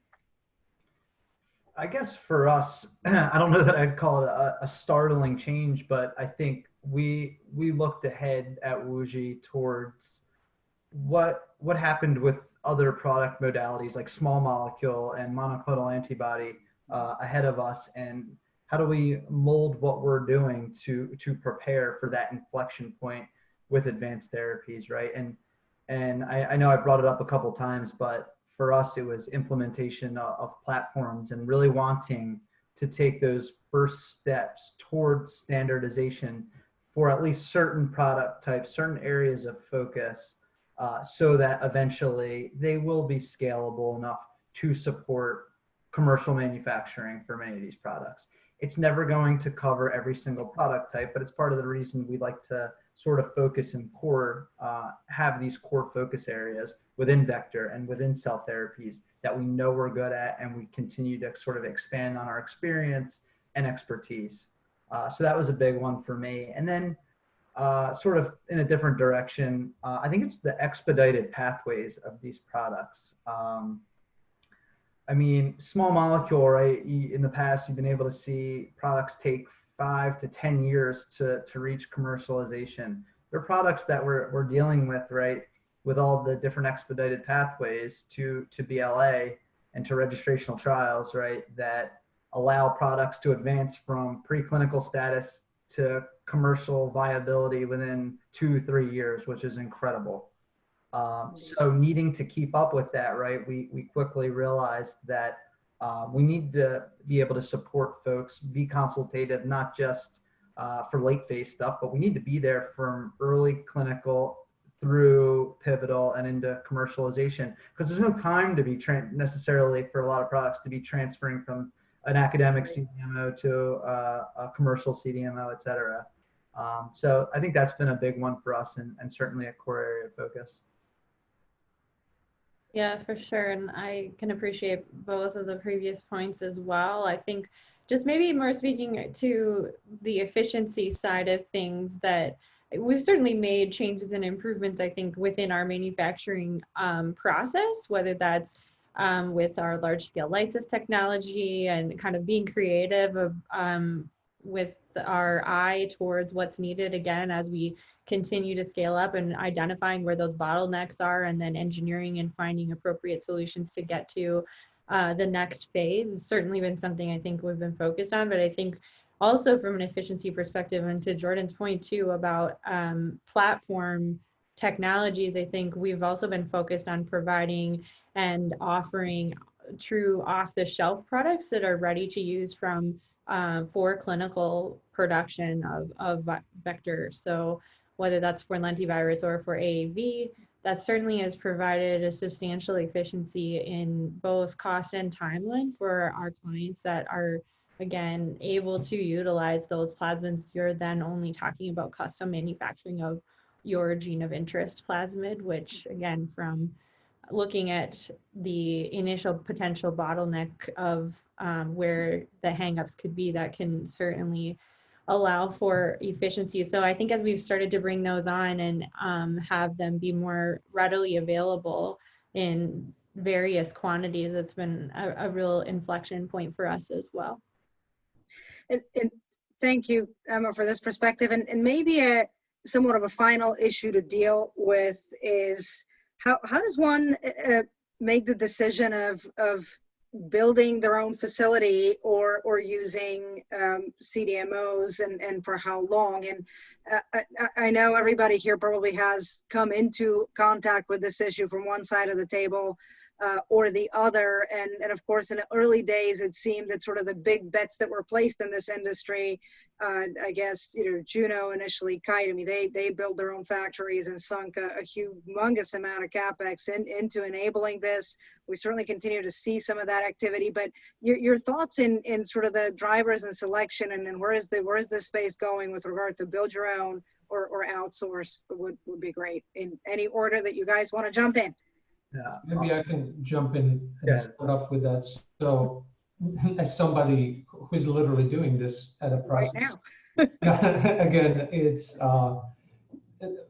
I guess for us, I don't know that I'd call it a startling change, but I think we looked ahead at WuXi towards what happened with other product modalities like small molecule and monoclonal antibody ahead of us, and how do we mold what we're doing to prepare for that inflection point with advanced therapies, right? And I know I brought it up a couple times, but for us, it was implementation of platforms and really wanting to take those first steps towards standardization for at least certain product types, certain areas of focus, so that eventually they will be scalable enough to support commercial manufacturing for many of these products. It's never going to cover every single product type, but it's part of the reason we like to sort of focus in core, have these core focus areas within vector and within cell therapies that we know we're good at, and we continue to sort of expand on our experience and expertise. So that was a big one for me. And then sort of in a different direction, I think it's the expedited pathways of these products. I mean, small molecule, right? In the past, you've been able to see products take 5 to 10 years to reach commercialization. There are products that we're dealing with, right, with all the different expedited pathways to BLA and to registrational trials, right, that allow products to advance from preclinical status to commercial viability within 2-3 years, which is incredible. So needing to keep up with that, right, we quickly realized that we need to be able to support folks, be consultative, not just for late phase stuff, but we need to be there from early clinical through pivotal and into commercialization, because there's no time to be necessarily for a lot of products to be transferring from an academic CDMO to a commercial CDMO, et cetera. So I think that's been a big one for us, and certainly a core area of focus. Yeah, for sure. And I can appreciate both of the previous points as well. I think just maybe more speaking to the efficiency side of things, that we've certainly made changes and improvements, I think, within our manufacturing process, whether that's with our large scale lysis technology and kind of being creative of, with our eye towards what's needed again as we continue to scale up, and identifying where those bottlenecks are, and then engineering and finding appropriate solutions to get to the next phase has certainly been something I think we've been focused on. But I think also from an efficiency perspective, and to Jordan's point too about platform technologies, I think we've also been focused on providing and offering true off-the-shelf products that are ready to use from for clinical production of vectors. So whether that's for lentivirus or for AAV, that certainly has provided a substantial efficiency in both cost and timeline for our clients that are, again, able to utilize those plasmids. You're then only talking about custom manufacturing of your gene of interest, plasmid, which again, from looking at the initial potential bottleneck of where the hangups could be, that can certainly allow for efficiency. So I think as we've started to bring those on and have them be more readily available in various quantities, it's been a real inflection point for us as well. And thank you, Emma, for this perspective. And maybe somewhat of a final issue to deal with is how does one make the decision of building their own facility or using CDMOs and for how long? And I know everybody here probably has come into contact with this issue from one side of the table or the other. And of course, in the early days, it seemed that sort of the big bets that were placed in this industry, I guess, Juno initially, Kite, I mean, they built their own factories and sunk a humongous amount of CapEx into enabling this. We certainly continue to see some of that activity, but your thoughts in sort of the drivers and selection, and then where is this space going with regard to build your own or outsource would be great, in any order that you guys want to jump in. Yeah. Maybe I can jump in and start off with that. So, as somebody who's literally doing this at a process, right now. again, it's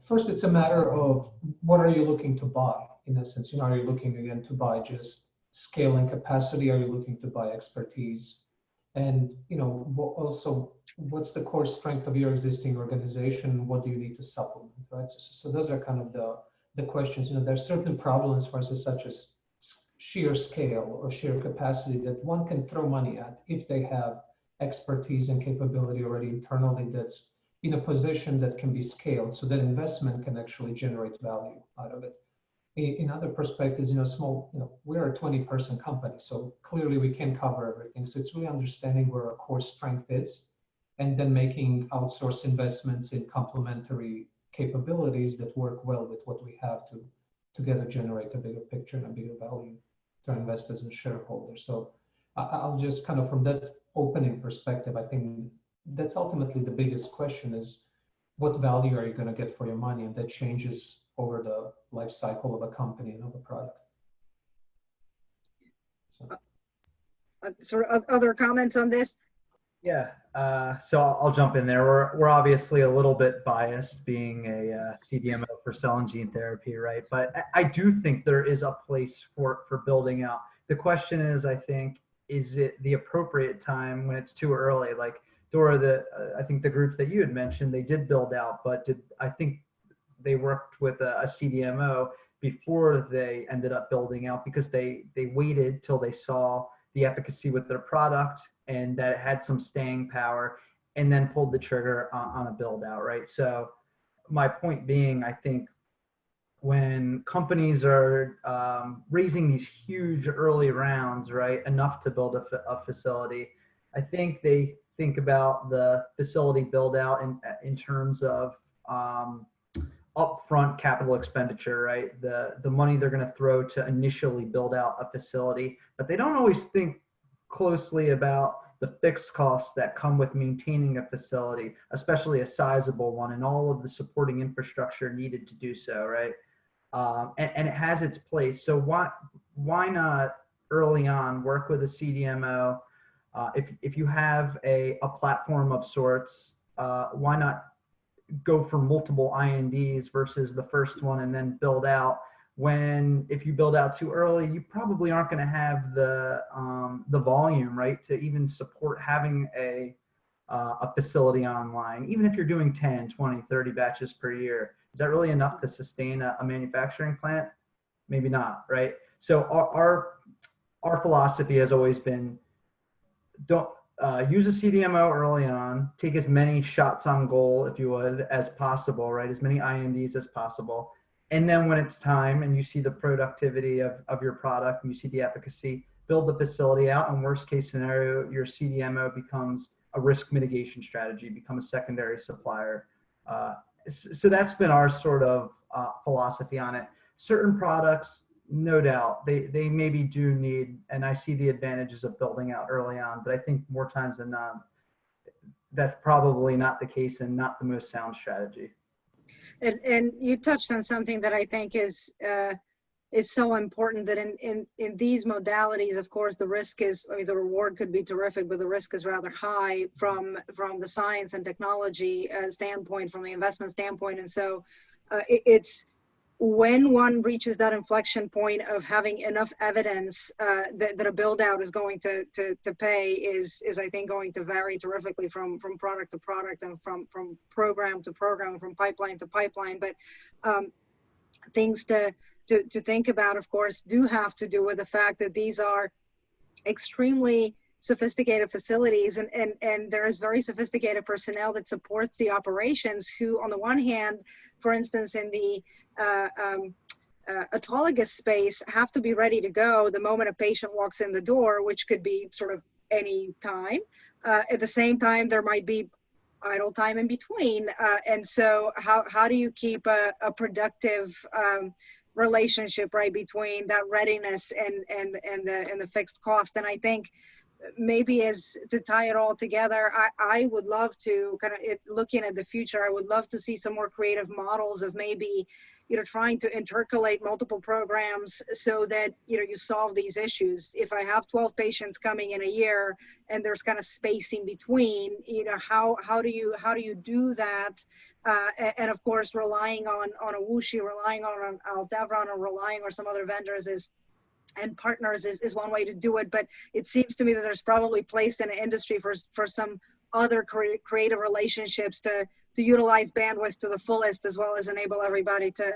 first it's a matter of what are you looking to buy, in a sense. Are you looking again to buy just scale and capacity? Are you looking to buy expertise? And also, what's the core strength of your existing organization? What do you need to supplement, right? So those are kind of the questions. There are certain problems, for instance, such as sheer scale or sheer capacity that one can throw money at if they have expertise and capability already internally that's in a position that can be scaled, so that investment can actually generate value out of it. In other perspectives, we're a 20-person company, so clearly we can't cover everything. So it's really understanding where our core strength is, and then making outsource investments in complementary capabilities that work well with what we have to together generate a bigger picture and a bigger value to our investors and shareholders. So I'll just kind of, from that opening perspective, I think that's ultimately the biggest question is, what value are you going to get for your money? And that changes over the life cycle of a company and of a product. So. Sort of other comments on this? Yeah, so I'll jump in there. We're obviously a little bit biased being a CDMO for cell and gene therapy, right? But I do think there is a place for building out. The question is, I think, is it the appropriate time when it's too early? Like Dora, I think the groups that you had mentioned, they did build out, but I think they worked with a CDMO before they ended up building out because they waited till they saw the efficacy with their product and that it had some staying power, and then pulled the trigger on a build out, right? So my point being, I think when companies are raising these huge early rounds, right, enough to build a facility, I think they think about the facility build out in terms of upfront capital expenditure, right? The money they're going to throw to initially build out a facility, but they don't always think closely about the fixed costs that come with maintaining a facility, especially a sizable one, and all of the supporting infrastructure needed to do so, right? And it has its place. So why not early on work with a CDMO? If you have a platform of sorts, why not go for multiple INDs versus the first one and then build out? If you build out too early, you probably aren't going to have the volume, right, to even support having a facility online. Even if you're doing 10, 20, 30 batches per year, is that really enough to sustain a manufacturing plant? Maybe not, right? So our philosophy has always been, don't use a CDMO early on, take as many shots on goal, if you would, as possible, right? As many INDs as possible. And then when it's time and you see the productivity of your product and you see the efficacy, build the facility out. And worst case scenario, your CDMO becomes a risk mitigation strategy, become a secondary supplier. So that's been our sort of philosophy on it. Certain products, no doubt, they maybe do need, and I see the advantages of building out early on, but I think more times than not, that's probably not the case and not the most sound strategy. And you touched on something that I think is so important, that in these modalities, of course, the risk is, I mean, the reward could be terrific, but the risk is rather high from the science and technology standpoint, from the investment standpoint. And so it's when one reaches that inflection point of having enough evidence that a build out is going to pay is I think going to vary terrifically from product to product and from program to program, from pipeline to pipeline. But things to think about, of course, do have to do with the fact that these are extremely sophisticated facilities, and there is very sophisticated personnel that supports the operations, who on the one hand, for instance, in the autologous space, have to be ready to go the moment a patient walks in the door, which could be sort of any time. At the same time, there might be idle time in between. And so how do you keep a productive relationship, right, between that readiness and the fixed cost? And I think maybe as to tie it all together, I would love to kind of, looking at the future, I would love to see some more creative models of maybe, you know, trying to intercalate multiple programs so that, you know, you solve these issues. If I have 12 patients coming in a year and there's kind of spacing between, you know, how do you do that? And of course, relying on a WuXi, relying on Aldevron, or relying on some other vendors and partners is one way to do it. But it seems to me that there's probably place in the industry for some other creative relationships to utilize bandwidth to the fullest, as well as enable everybody to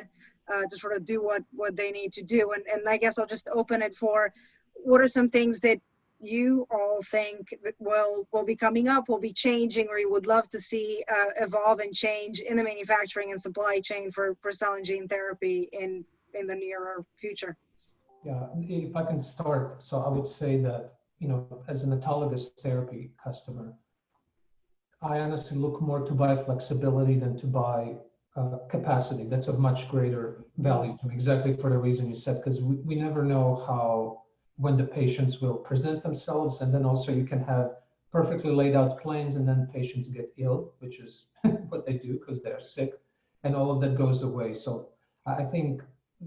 sort of do what they need to do. And I guess I'll just open it for, what are some things that you all think that will be coming up, will be changing, or you would love to see evolve and change in the manufacturing and supply chain for cell and gene therapy in the nearer future? Yeah, if I can start. So I would say that, you know, as an autologous therapy customer, I honestly look more to buy flexibility than to buy capacity. That's of much greater value to me, exactly for the reason you said, because we never know when the patients will present themselves. And then also you can have perfectly laid out plans, and then patients get ill, which is what they do because they're sick, and all of that goes away. So I think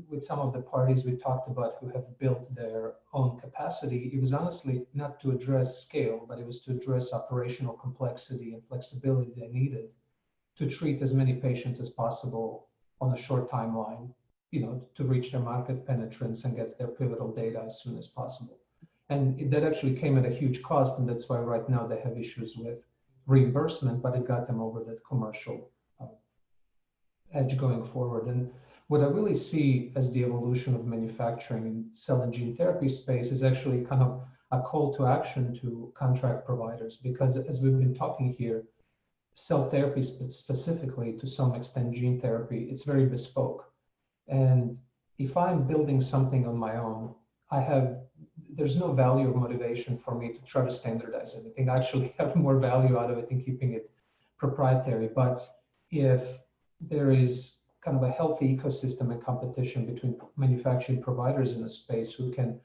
with some of the parties we talked about who have built their own capacity, it was honestly not to address scale, but it was to address operational complexity and flexibility they needed to treat as many patients as possible on a short timeline, you know, to reach their market penetrance and get their pivotal data as soon as possible. And that actually came at a huge cost, and that's why right now they have issues with reimbursement, but it got them over that commercial edge going forward. And what I really see as the evolution of manufacturing in cell and gene therapy space is actually kind of a call to action to contract providers, because as we've been talking here, cell therapy specifically, to some extent gene therapy, it's very bespoke. And if I'm building something on my own, there's no value or motivation for me to try to standardize anything. I actually have more value out of it in keeping it proprietary. But if there is kind of a healthy ecosystem and competition between manufacturing providers in a space who can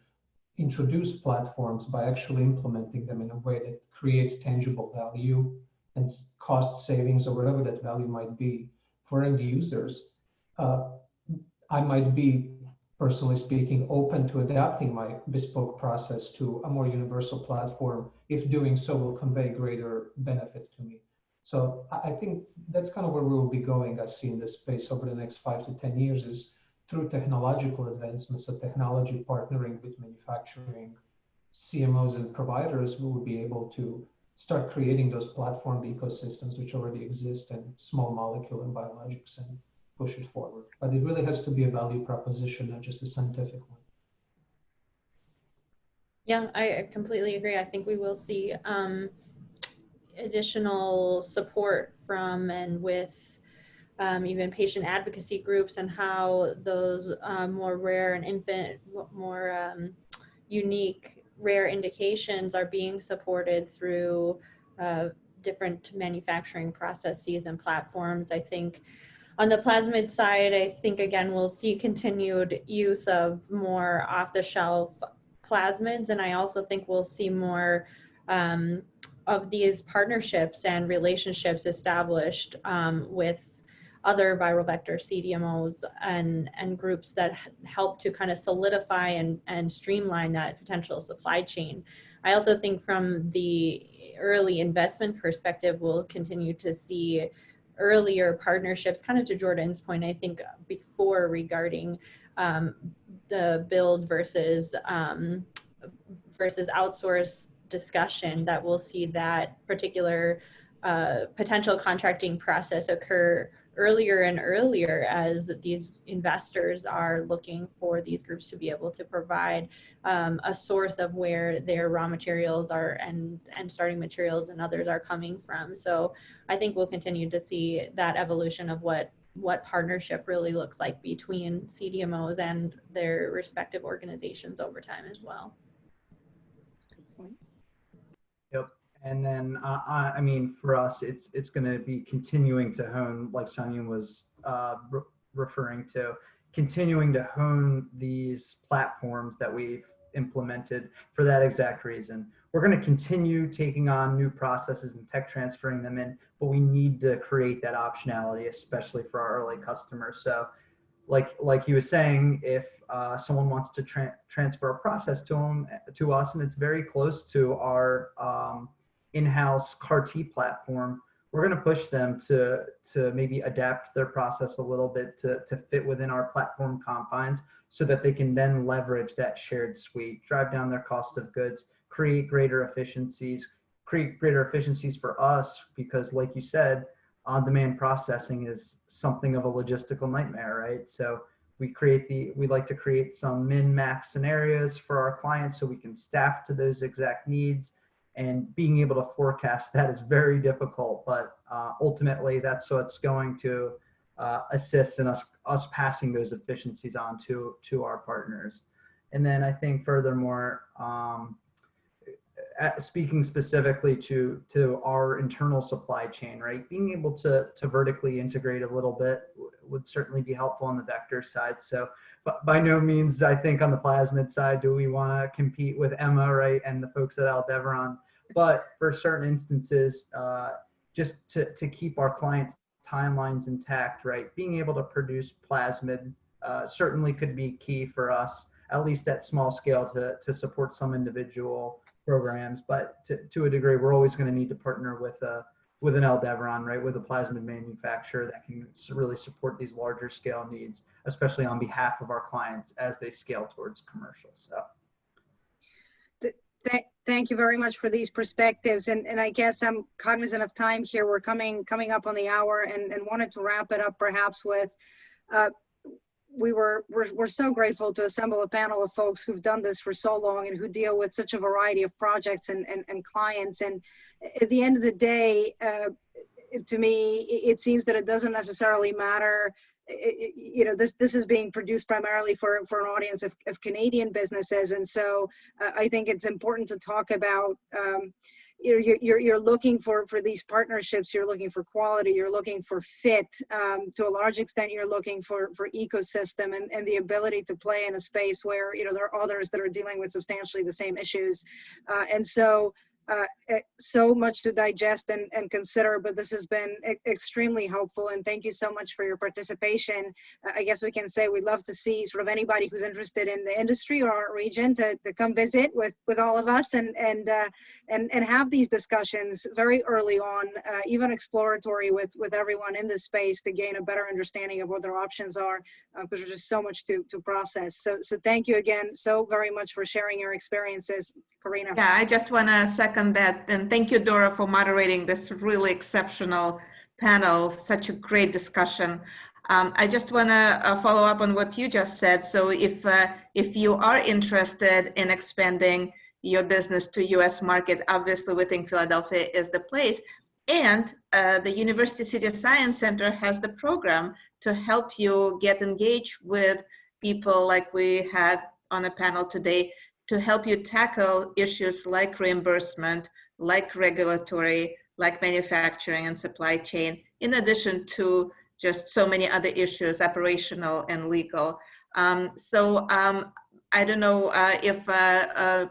introduce platforms by actually implementing them in a way that creates tangible value and cost savings, or whatever that value might be for end users, I might be, personally speaking, open to adapting my bespoke process to a more universal platform if doing so will convey greater benefit to me. So I think that's kind of where we will be going, I see, in this space over the next 5 to 10 years, is through technological advancements of technology partnering with manufacturing CMOs and providers, we will be able to start creating those platform ecosystems which already exist in small molecule and biologics and push it forward. But it really has to be a value proposition, not just a scientific one. Yeah, I completely agree. I think we will see additional support from and with even patient advocacy groups, and how those more rare and more unique rare indications are being supported through different manufacturing processes and platforms. I think on the plasmid side, I think again we'll see continued use of more off-the-shelf plasmids, and I also think we'll see more of these partnerships and relationships established with other viral vector CDMOs and groups that help to kind of solidify and streamline that potential supply chain. I also think from the early investment perspective, we'll continue to see earlier partnerships, kind of to Jordan's point, I think before regarding the build versus outsource discussion, that we'll see that particular potential contracting process occur earlier and earlier as these investors are looking for these groups to be able to provide a source of where their raw materials are and starting materials and others are coming from. So I think we'll continue to see that evolution of what partnership really looks like between CDMOs and their respective organizations over time as well. Yep. And then, I mean, for us, it's going to be continuing to hone, like Sonia was referring to, continuing to hone these platforms that we've implemented for that exact reason. We're going to continue taking on new processes and tech transferring them in, but we need to create that optionality, especially for our early customers. So like he was saying, if someone wants to transfer a process to us, and it's very close to our in-house CAR-T platform, we're going to push them to maybe adapt their process a little bit to fit within our platform confines, so that they can then leverage that shared suite, drive down their cost of goods, create greater efficiencies for us, because like you said, on-demand processing is something of a logistical nightmare, right? So we like to create some min-max scenarios for our clients so we can staff to those exact needs, and being able to forecast that is very difficult, but ultimately that's what's going to assist in us passing those efficiencies on to our partners. And then I think furthermore, speaking specifically to our internal supply chain, right? Being able to vertically integrate a little bit would certainly be helpful on the vector side. So, but by no means, I think on the plasmid side, do we want to compete with Emma, right? And the folks at Aldebaran. But for certain instances, just to keep our clients' timelines intact, right? Being able to produce plasmid certainly could be key for us, at least at small scale, to support some individual programs. But to a degree, we're always going to need to partner with an Aldebaran, right? With a plasmid manufacturer that can really support these larger scale needs, especially on behalf of our clients as they scale towards commercial. So. Thank you very much for these perspectives. And I guess I'm cognizant of time here. We're coming up on the hour, and wanted to wrap it up perhaps with, we're so grateful to assemble a panel of folks who've done this for so long and who deal with such a variety of projects and clients. And at the end of the day, to me, it seems that it doesn't necessarily matter. You know, this is being produced primarily for an audience of Canadian businesses, and so I think it's important to talk about. You're looking for these partnerships. You're looking for quality. You're looking for fit. To a large extent, you're looking for ecosystem and the ability to play in a space where there are others that are dealing with substantially the same issues, and so. So much to digest and consider, but this has been extremely helpful, and thank you so much for your participation. I guess we can say we'd love to see sort of anybody who's interested in the industry or our region to come visit with all of us and have these discussions very early on, even exploratory with everyone in this space, to gain a better understanding of what their options are, because there's just so much to process. So thank you again so very much for sharing your experiences, Karina. Yeah, I just want to second that. And thank you, Dora, for moderating this really exceptional panel, such a great discussion. I just want to follow up on what you just said. So if you are interested in expanding your business to US market, obviously we think Philadelphia is the place. And the University City Science Center has the program to help you get engaged with people like we had on a panel today, to help you tackle issues like reimbursement, like regulatory, like manufacturing and supply chain, in addition to just so many other issues, operational and legal. I don't know if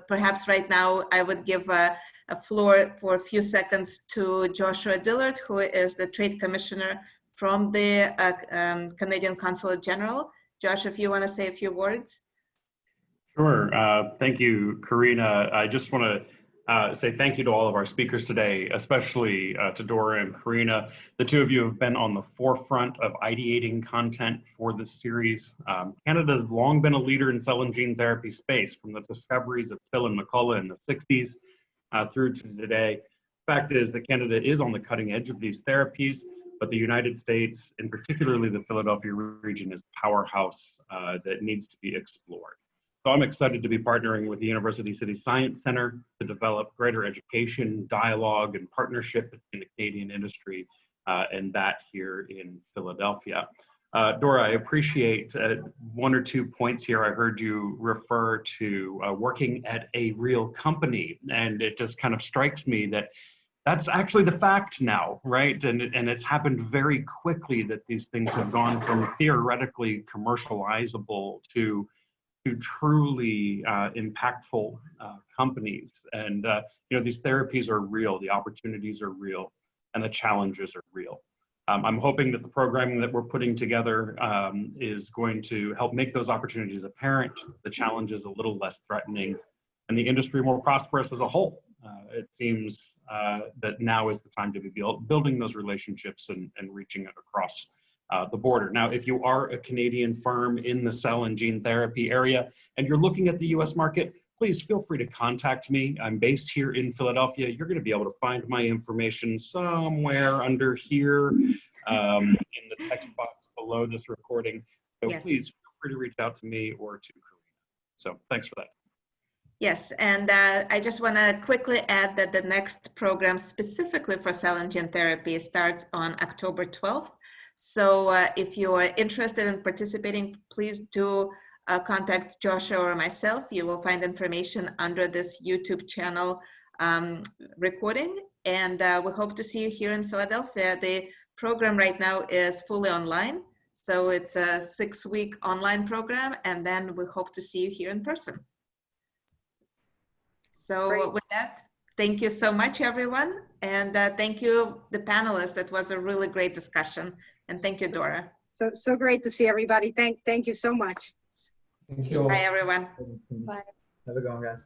perhaps right now I would give a floor for a few seconds to Joshua Dillard, who is the Trade Commissioner from the Canadian Consulate General. Josh, if you want to say a few words. Sure. Thank you, Karina. I just want to say thank you to all of our speakers today, especially to Dora and Karina. The two of you have been on the forefront of ideating content for this series. Canada has long been a leader in cell and gene therapy space, from the discoveries of Till and McCullough in the 60s through to today. Fact is that Canada is on the cutting edge of these therapies, but the United States, and particularly the Philadelphia region, is a powerhouse that needs to be explored. So I'm excited to be partnering with the University City Science Center to develop greater education, dialogue, and partnership between the Canadian industry and that here in Philadelphia. Dora, I appreciate one or two points here. I heard you refer to working at a real company, and it just kind of strikes me that that's actually the fact now, right? And it's happened very quickly that these things have gone from theoretically commercializable to truly impactful companies. And you know, these therapies are real, the opportunities are real, and the challenges are real. I'm hoping that the programming that we're putting together is going to help make those opportunities apparent, the challenges a little less threatening, and the industry more prosperous as a whole. It seems that now is the time to be building those relationships and reaching it across the border. Now, if you are a Canadian firm in the cell and gene therapy area and you're looking at the US market, please feel free to contact me. I'm based here in Philadelphia. You're going to be able to find my information somewhere under here in the text box below this recording. So yes, please feel free to reach out to me or to Karina. So thanks for that. Yes, and I just want to quickly add that the next program specifically for cell and gene therapy starts on October 12th. So if you are interested in participating, please do contact Joshua or myself. You will find information under this YouTube channel recording, and we hope to see you here in Philadelphia. The program right now is fully online, so it's a 6-week online program, and then we hope to see you here in person. So great. With that, thank you so much, everyone, and thank you, the panelists. That was a really great discussion. And thank you, Dora. So great to see everybody. Thank you so much. Thank you. Bye, everyone. Bye. Have a good one, guys.